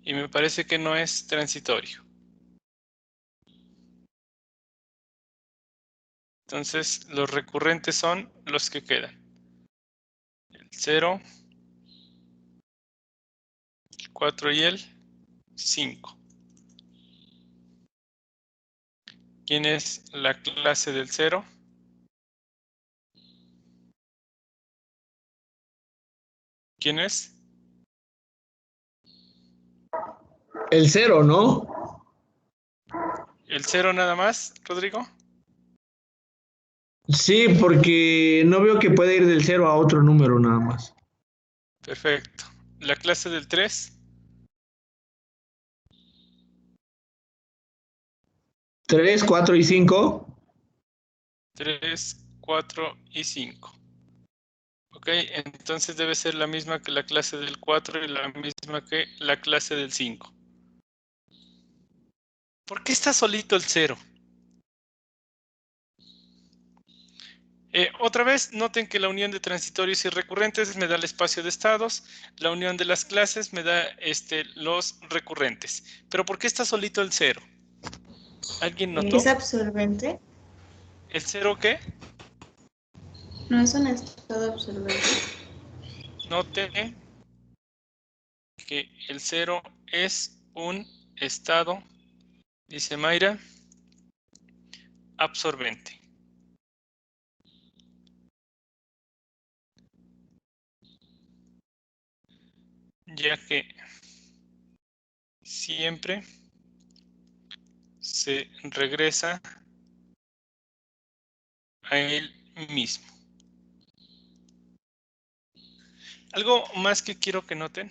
Y me parece que no es transitorio. Entonces, los recurrentes son los que quedan. El 0, el 4 y el 5. ¿Quién es la clase del 0? ¿Quién es? El 0, ¿no? ¿El 0 nada más, Rodrigo? Sí, porque no veo que pueda ir del 0 a otro número nada más. Perfecto. ¿La clase del 3? 3, 4 y 5. 3, 4 y 5. Ok, entonces debe ser la misma que la clase del 4 y la misma que la clase del 5. ¿Por qué está solito el 0? Otra vez, noten que la unión de transitorios y recurrentes me da el espacio de estados, la unión de las clases me da los recurrentes. ¿Pero por qué está solito el 0? ¿Alguien notó? ¿Es absorbente? ¿El 0 qué? No es un estado absorbente. Note que el 0 es un estado, dice Mayra, absorbente. Ya que siempre se regresa a él mismo. Algo más que quiero que noten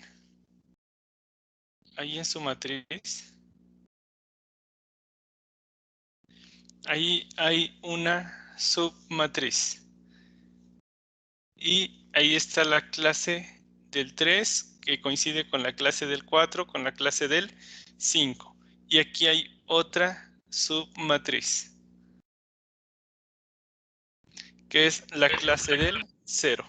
ahí en su matriz. Ahí hay una submatriz. Y ahí está la clase del 3 que coincide con la clase del 4, con la clase del 5. Y aquí hay otra submatriz, que es la clase del 0.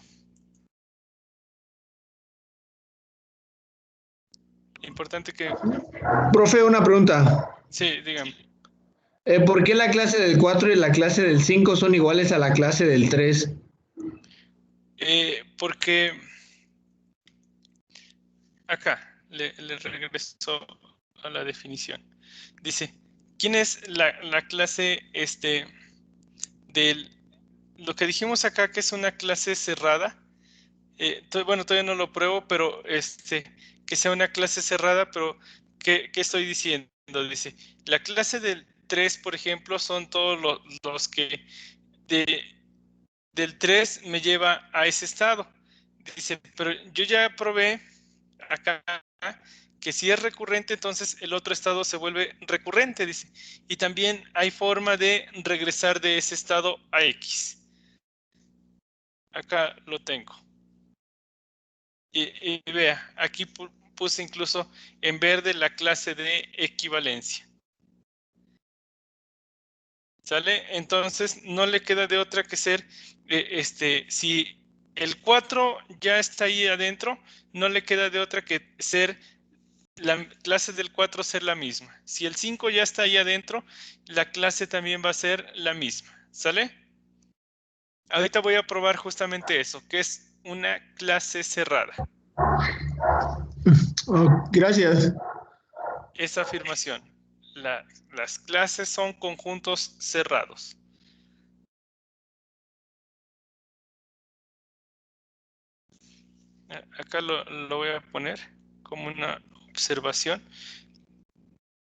Importante que... Profe, una pregunta. Sí, dígame. ¿Por qué la clase del 4 y la clase del 5 son iguales a la clase del 3? Porque acá le regreso a la definición. Dice, ¿quién es la clase del... Lo que dijimos acá que es una clase cerrada? Bueno, todavía no lo pruebo, pero que sea una clase cerrada, pero ¿qué estoy diciendo? Dice, la clase del 3, por ejemplo, son todos los que del 3 me lleva a ese estado. Dice, pero yo ya probé acá que si es recurrente, entonces el otro estado se vuelve recurrente, dice. Y también hay forma de regresar de ese estado a X. Acá lo tengo. Y vea, aquí puse incluso en verde la clase de equivalencia. ¿Sale? Entonces no le queda de otra que ser, si el 4 ya está ahí adentro, no le queda de otra que ser la clase del 4 ser la misma. Si el 5 ya está ahí adentro, la clase también va a ser la misma. ¿Sale? Ahorita voy a probar justamente eso, que es una clase cerrada. Oh, gracias. Esa afirmación. las clases son conjuntos cerrados. Acá lo voy a poner como una observación,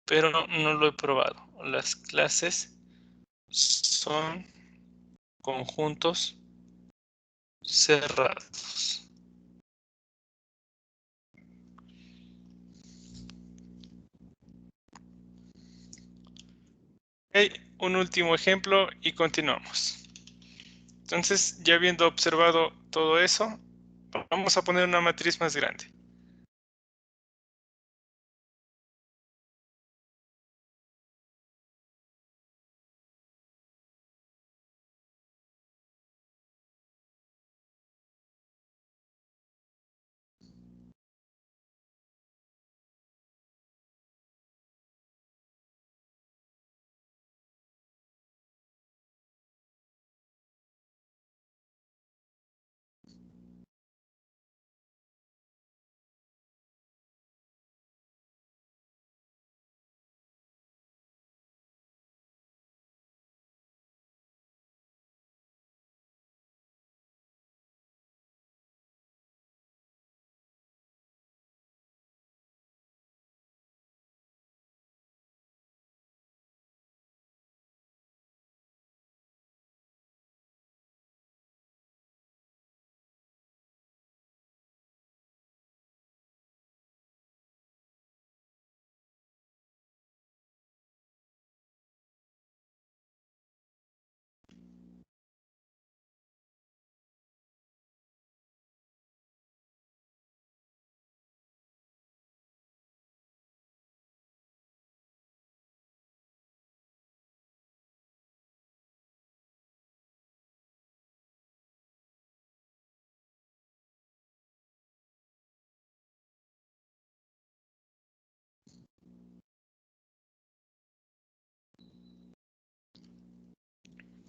pero no lo he probado. Las clases son conjuntos cerrados. Okay, un último ejemplo y continuamos. Entonces, ya habiendo observado todo eso, vamos a poner una matriz más grande.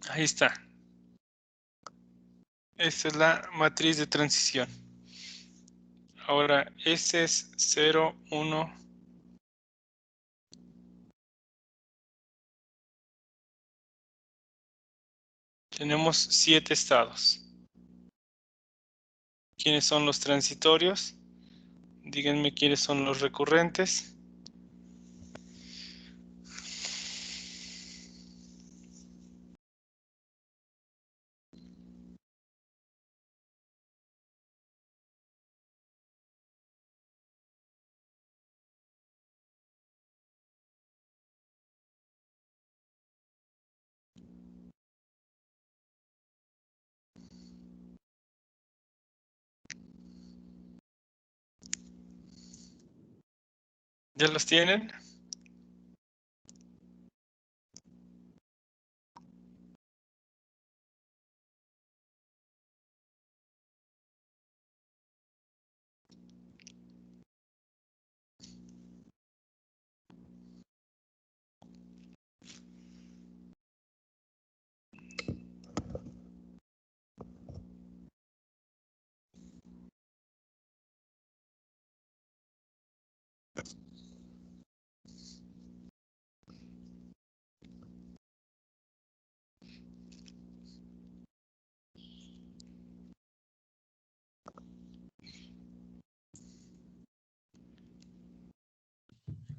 Ahí está. Esta es la matriz de transición. Ahora, ese es 0, 1. Tenemos 7 estados. ¿Quiénes son los transitorios? Díganme quiénes son los recurrentes. ¿Ya los tienen?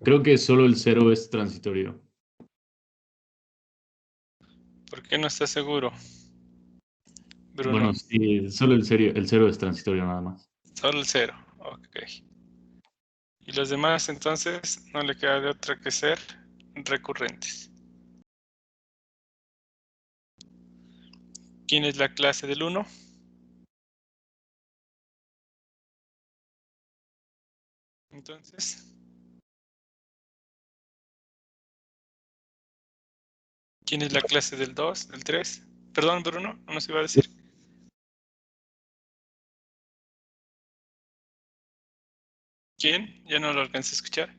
Creo que solo el 0 es transitorio. ¿Por qué no estás seguro, Bruno? Bueno, sí, solo el 0 es transitorio nada más. Solo el 0. Ok. Y los demás, entonces, no le queda de otra que ser recurrentes. ¿Quién es la clase del 1? Entonces, ¿quién es la clase del 2, del 3? Perdón, Bruno, no nos iba a decir. ¿Quién? Ya no lo alcancé a escuchar.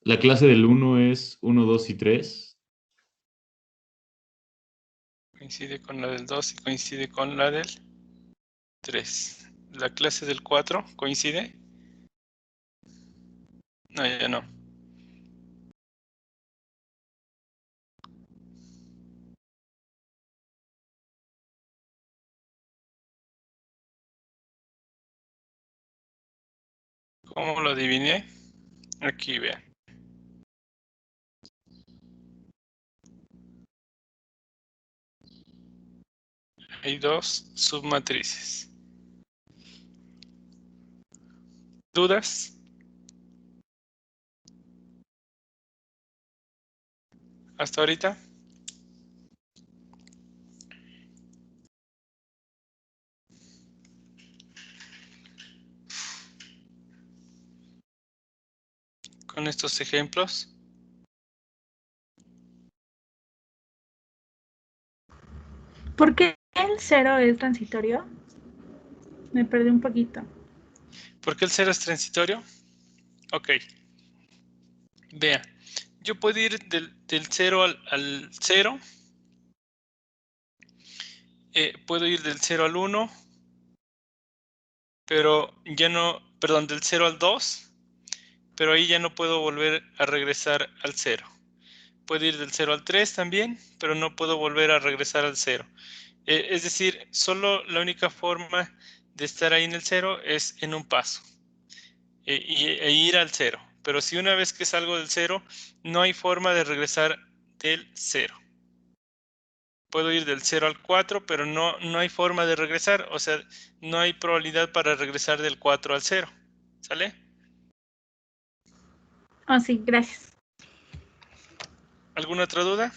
La clase del 1 es 1, 2 y 3. Coincide con la del 2 y coincide con la del 3. ¿La clase del 4 coincide? No, ya no. ¿Cómo lo adiviné? Aquí vean. Hay dos submatrices. ¿Dudas? ¿Hasta ahorita? Con estos ejemplos. ¿Por qué el 0 es transitorio? Me perdí un poquito. ¿Por qué el 0 es transitorio? Ok. Vea, yo puedo ir del 0 al 0. Puedo ir del 0 al 1. Pero ya no, perdón, del 0 al 2. Pero ahí ya no puedo volver a regresar al 0. Puedo ir del 0 al 3 también, pero no puedo volver a regresar al 0. Es decir, solo la única forma de estar ahí en el 0 es en un paso. E ir al 0. Pero si una vez que salgo del 0, no hay forma de regresar del 0. Puedo ir del 0 al 4, pero no hay forma de regresar. O sea, no hay probabilidad para regresar del 4 al 0. ¿Sale? Oh, sí, gracias. ¿Alguna otra duda?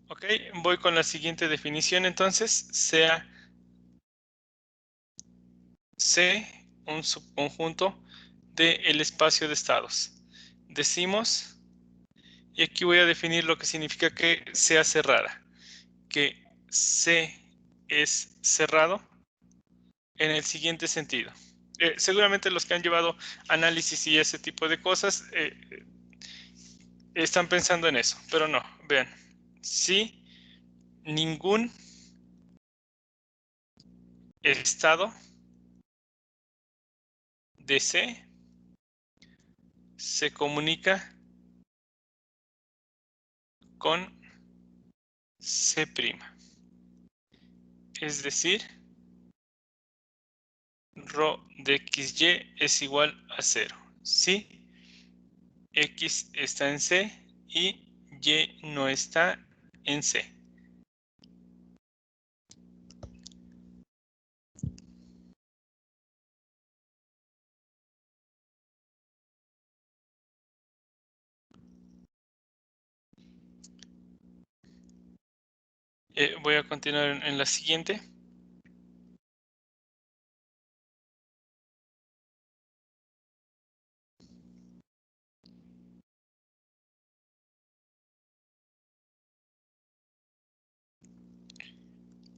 Ok, voy con la siguiente definición entonces. Sea C un subconjunto del espacio de estados. Decimos, y aquí voy a definir lo que significa que sea cerrada. Que C es cerrado en el siguiente sentido. Seguramente los que han llevado análisis y ese tipo de cosas están pensando en eso, pero no, vean. Si ningún estado de C se comunica con C'. Es decir, ρ de XY es igual a 0. Si X está en C y Y no está en C. Voy a continuar en la siguiente.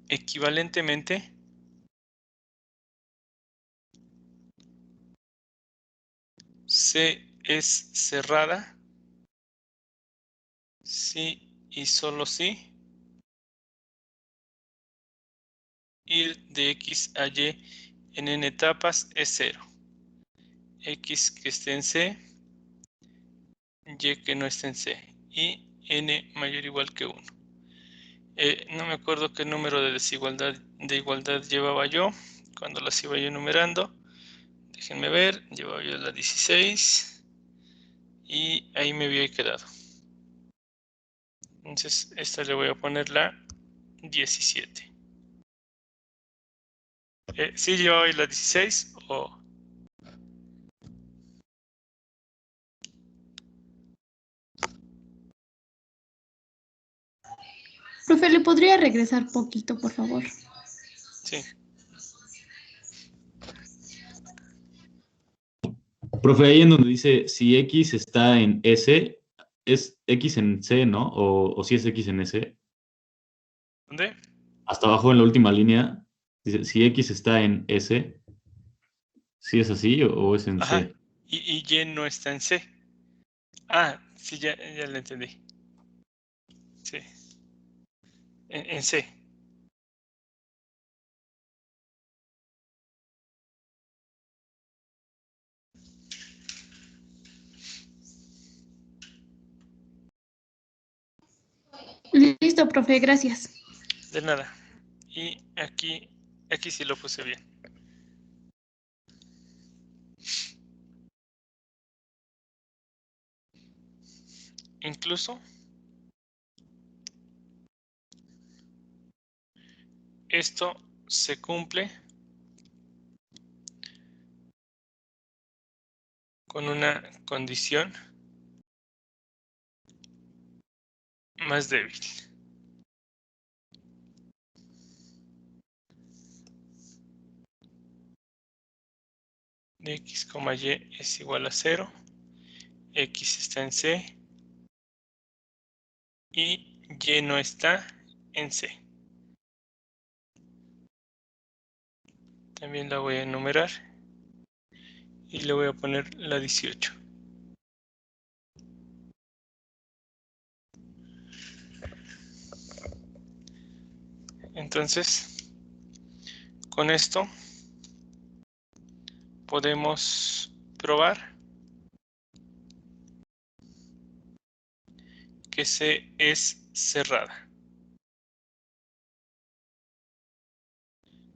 Equivalentemente, C es cerrada si y solo si ir de X a Y en n etapas es 0. X que esté en C, Y que no esté en C y n mayor o igual que 1. No me acuerdo qué número de igualdad llevaba yo cuando las iba yo enumerando. Déjenme ver, llevaba yo la 16 y ahí me había quedado. Entonces, esta le voy a poner la 17. ¿Sí llevaba hoy la 16 o...? Profe, ¿le podría regresar poquito, por favor? Sí. Profe, ahí en donde dice si X está en S, es X en C, ¿no? O si es X en S. ¿Dónde? Hasta abajo en la última línea, dice si X está en S, ¿sí es así o es en Ajá. C? Y Y no está en C. Ah, sí, ya lo entendí. Sí. En C. Listo, profe, gracias. De nada. Y aquí sí lo puse bien. Incluso esto se cumple con una condición más débil. De x, y es igual a 0. X está en C. Y y no está en C. También la voy a enumerar. Y le voy a poner la 18. Entonces, con esto podemos probar que C es cerrada.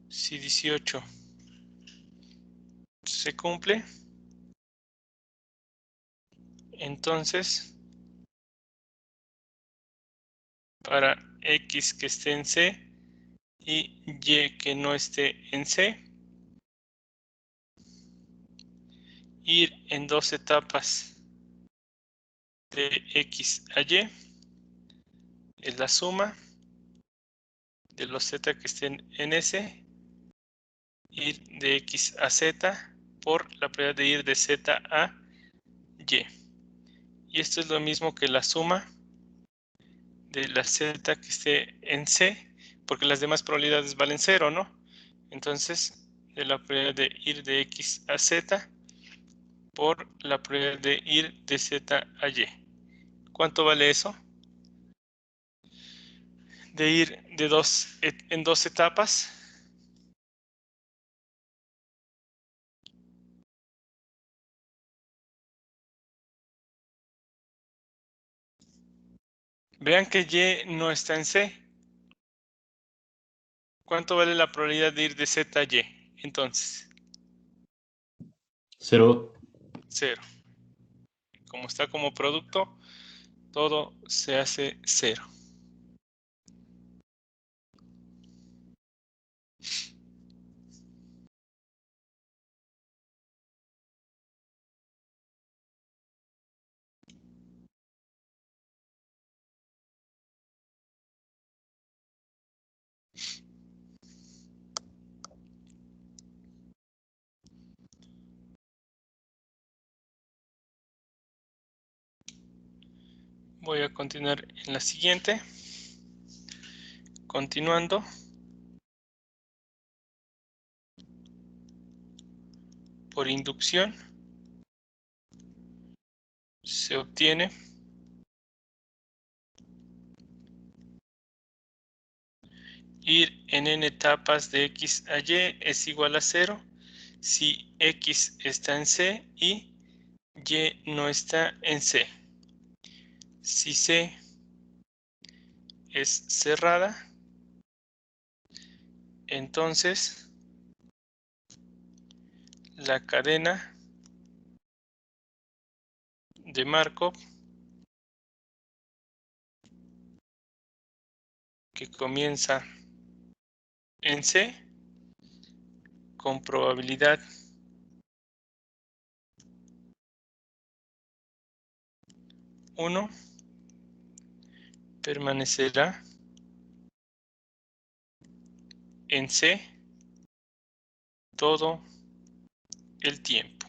Si 18 se cumple, entonces para X que esté en C y Y que no esté en C, ir en dos etapas de X a Y es la suma de los Z que estén en S, ir de X a Z por la probabilidad de ir de Z a Y. Y esto es lo mismo que la suma de la Z que esté en C, porque las demás probabilidades valen 0, ¿no? Entonces, de la probabilidad de ir de X a Z por la probabilidad de ir de Z a Y. ¿Cuánto vale eso? De ir en dos etapas. Vean que Y no está en C. ¿Cuánto vale la probabilidad de ir de Z a Y? Entonces, 0. 0. Como está como producto, todo se hace 0. Voy a continuar en la siguiente. Continuando. Por inducción se obtiene ir en n etapas de X a Y es igual a 0 si X está en C y Y no está en C. Si C es cerrada, entonces la cadena de Markov que comienza en C con probabilidad 1 permanecerá en C todo el tiempo.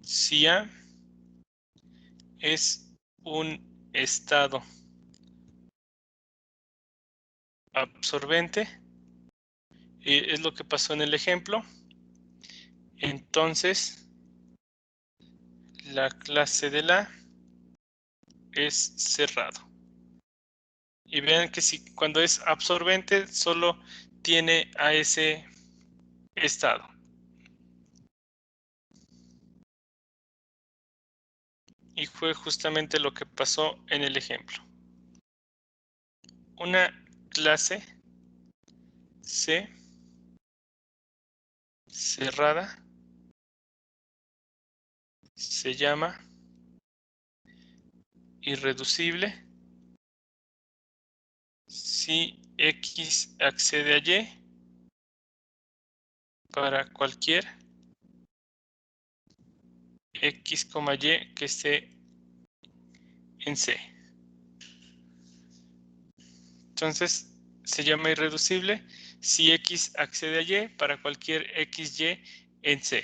Si A es un estado absorbente, es lo que pasó en el ejemplo, entonces la clase de la es cerrado. Y vean que si cuando es absorbente solo tiene a ese estado. Y fue justamente lo que pasó en el ejemplo. una clase C cerrada se llama irreducible si X accede a Y para cualquier X, Y que esté en C. Entonces se llama irreducible si X accede a Y para cualquier XY en C.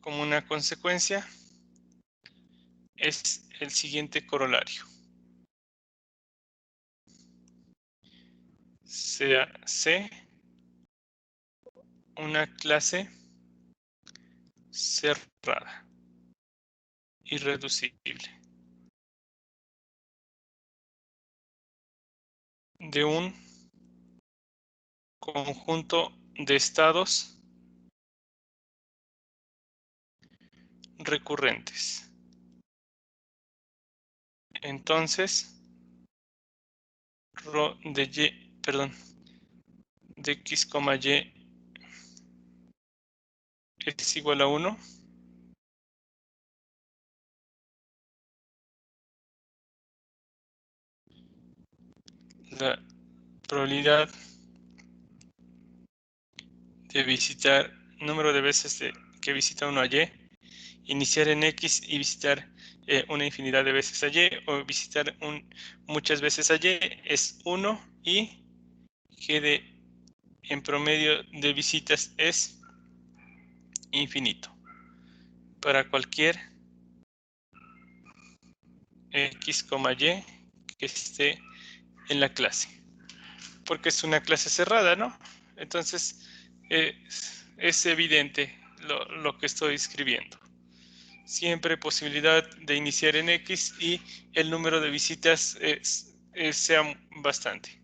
Como una consecuencia es el siguiente corolario. Sea C una clase cerrada, irreducible, de un conjunto de estados recurrentes. Entonces, ρ de Y, perdón, de X, Y es igual a 1. La probabilidad de visitar, número de veces que visita uno a Y, iniciar en X y visitar una infinidad de veces a Y, o visitar muchas veces a Y, es 1, y G en promedio de visitas es infinito para cualquier X, Y que esté en la clase, porque es una clase cerrada, ¿no? Entonces es evidente lo que estoy escribiendo. Siempre posibilidad de iniciar en X y el número de visitas sea bastante.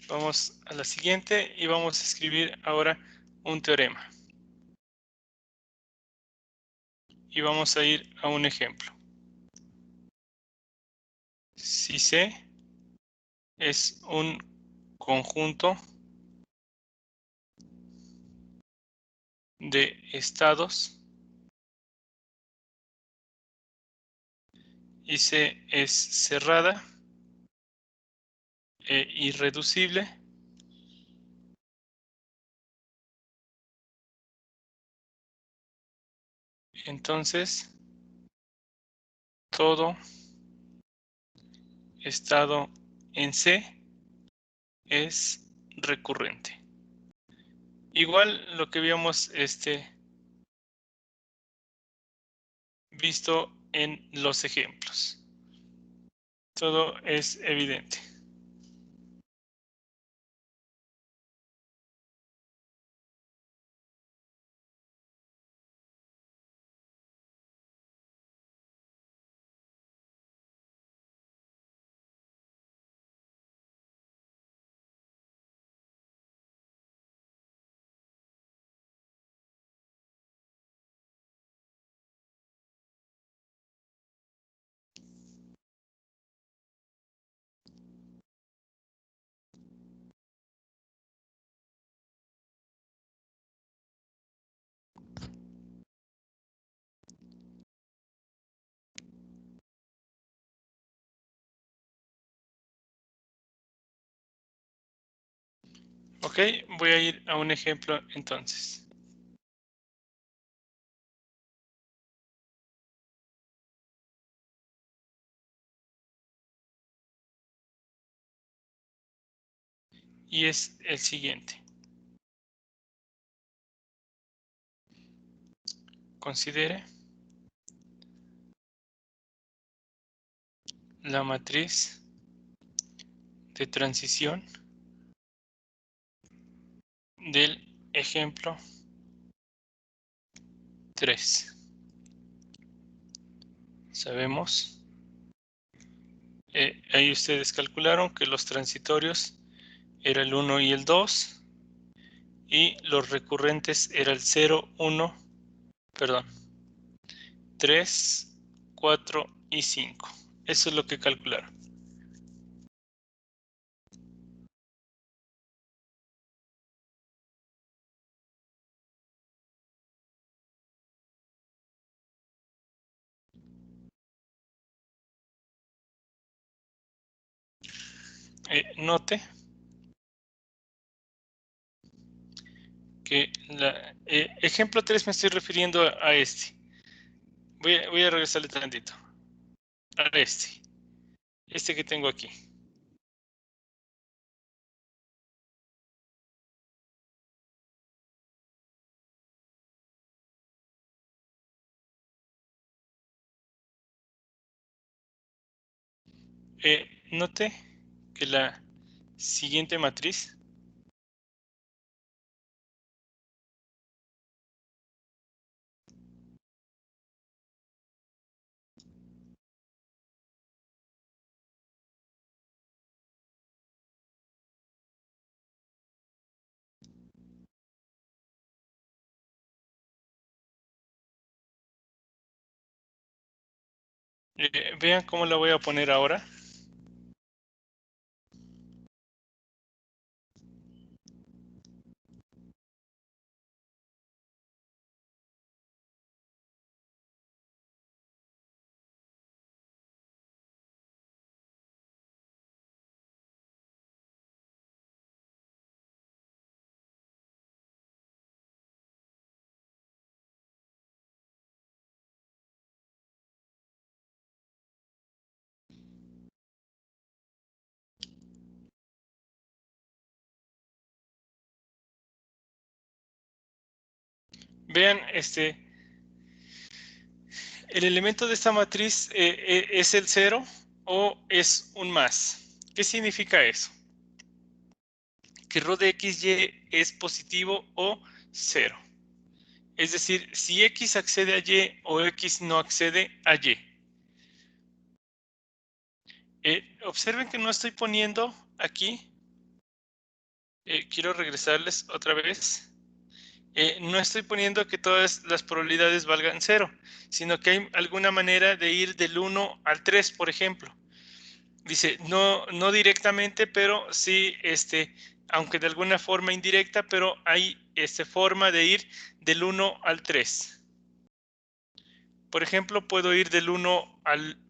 Vamos a la siguiente y vamos a escribir ahora un teorema. Y vamos a ir a un ejemplo. Si C es un conjunto de estados y C es cerrada e irreducible, entonces todo estado en C es recurrente. Igual lo que habíamos visto en los ejemplos. Todo es evidente. Ok, voy a ir a un ejemplo entonces. Y es el siguiente. Considere la matriz de transición del ejemplo 3. Sabemos, ahí ustedes calcularon que los transitorios era el 1 y el 2 y los recurrentes era el 0, 1, perdón, 3, 4 y 5. Eso es lo que calcularon. Note que ejemplo 3 me estoy refiriendo a este. Voy a regresarle tantito. A este que tengo aquí. Note que la siguiente matriz vean cómo la voy a poner ahora. Vean, el elemento de esta matriz es el 0 o es un más. ¿Qué significa eso? Que ρ de xy es positivo o 0. Es decir, si x accede a y o x no accede a y. Observen que no estoy poniendo aquí. Quiero regresarles otra vez. No estoy poniendo que todas las probabilidades valgan 0, sino que hay alguna manera de ir del 1 al 3, por ejemplo. Dice, no directamente, pero sí, aunque de alguna forma indirecta, pero hay forma de ir del 1 al 3. Por ejemplo, puedo ir del 1 al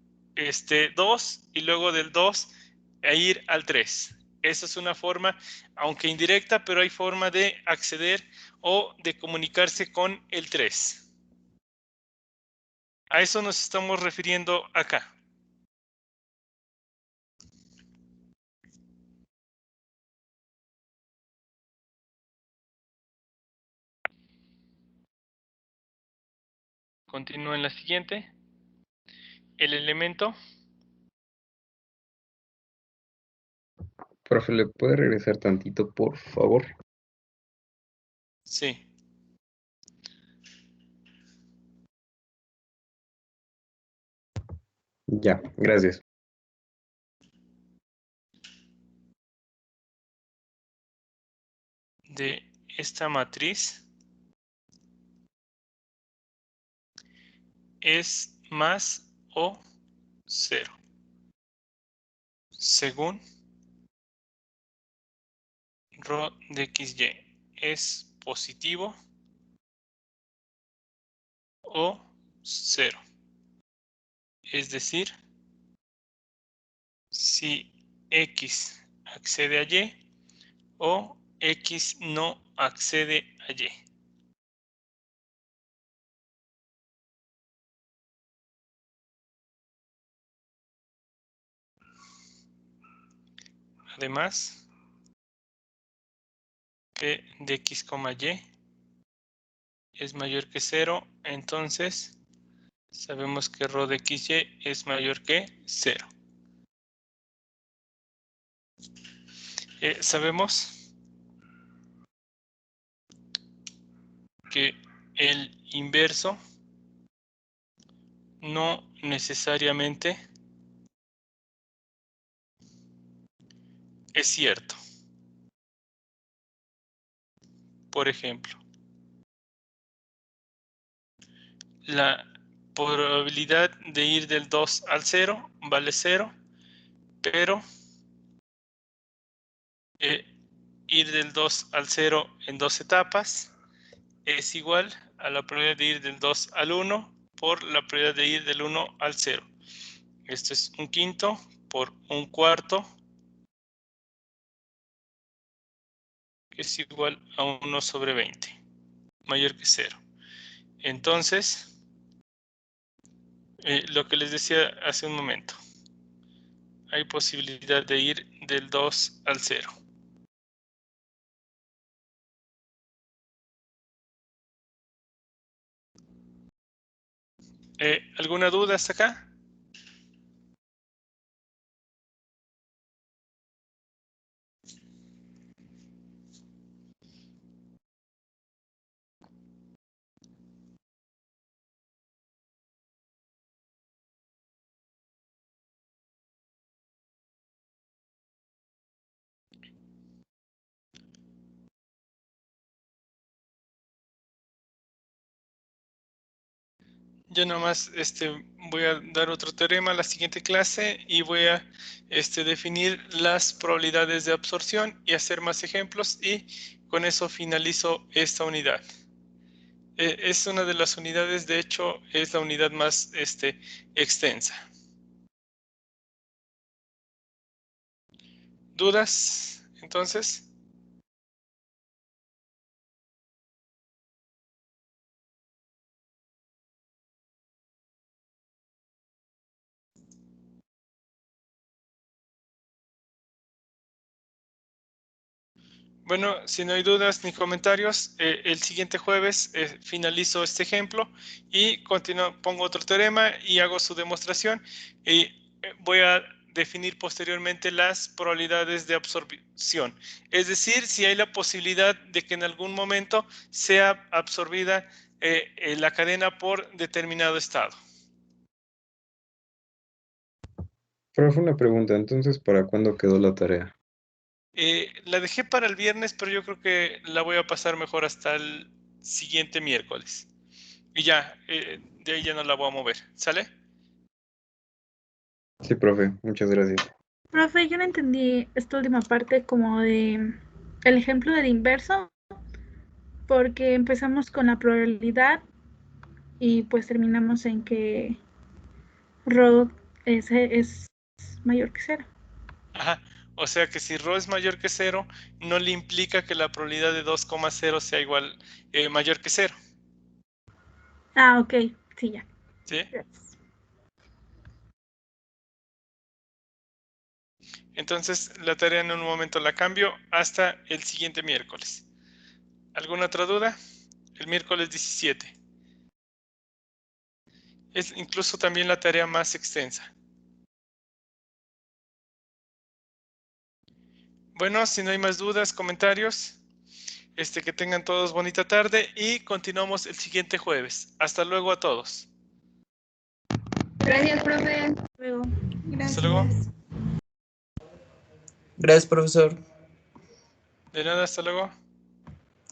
2 y luego del 2 a ir al 3. Esa es una forma, aunque indirecta, pero hay forma de acceder o de comunicarse con el 3. A eso nos estamos refiriendo acá. Continúo en la siguiente. El elemento. Profe, ¿le puede regresar tantito, por favor? Sí. Ya, gracias. De esta matriz es más o 0. Según ρ de xy es positivo o 0. Es decir, si x accede a y o X no accede a Y. Además, P de X, Y es mayor que 0, entonces sabemos que ρ de XY es mayor que 0. Sabemos que el inverso no necesariamente es cierto. Por ejemplo, la probabilidad de ir del 2 al 0 vale 0, pero ir del 2 al 0 en 2 etapas es igual a la probabilidad de ir del 2 al 1 por la probabilidad de ir del 1 al 0. Esto es un quinto por un cuarto, que es igual a 1 sobre 20, mayor que 0. Entonces, lo que les decía hace un momento, hay posibilidad de ir del 2 al 0. ¿Alguna duda hasta acá? Yo nomás voy a dar otro teorema en la siguiente clase y voy a definir las probabilidades de absorción y hacer más ejemplos, y con eso finalizo esta unidad. Es una de las unidades, de hecho, es la unidad más extensa. ¿Dudas, entonces? Bueno, si no hay dudas ni comentarios, el siguiente jueves finalizo este ejemplo y pongo otro teorema y hago su demostración, y voy a definir posteriormente las probabilidades de absorción. Es decir, si hay la posibilidad de que en algún momento sea absorbida la cadena por determinado estado. Profe, una pregunta, entonces, ¿para cuándo quedó la tarea? La dejé para el viernes, pero yo creo que la voy a pasar mejor hasta el siguiente miércoles. Y ya, de ahí ya no la voy a mover. ¿Sale? Sí, profe, muchas gracias. Profe, yo no entendí esta última parte como de el ejemplo del inverso, porque empezamos con la probabilidad y pues terminamos en que ρ es mayor que 0. Ajá. O sea que si ρ es mayor que 0, no le implica que la probabilidad de 2,0 sea igual, mayor que 0. Ah, ok. Sí, ya. ¿Sí? Gracias. Entonces la tarea en un momento la cambio hasta el siguiente miércoles. ¿Alguna otra duda? El miércoles 17. Es incluso también la tarea más extensa. Bueno, si no hay más dudas, comentarios, que tengan todos bonita tarde y continuamos el siguiente jueves. Hasta luego a todos. Gracias, profe. Luego. Hasta luego. Gracias. Gracias, profesor. De nada, hasta luego.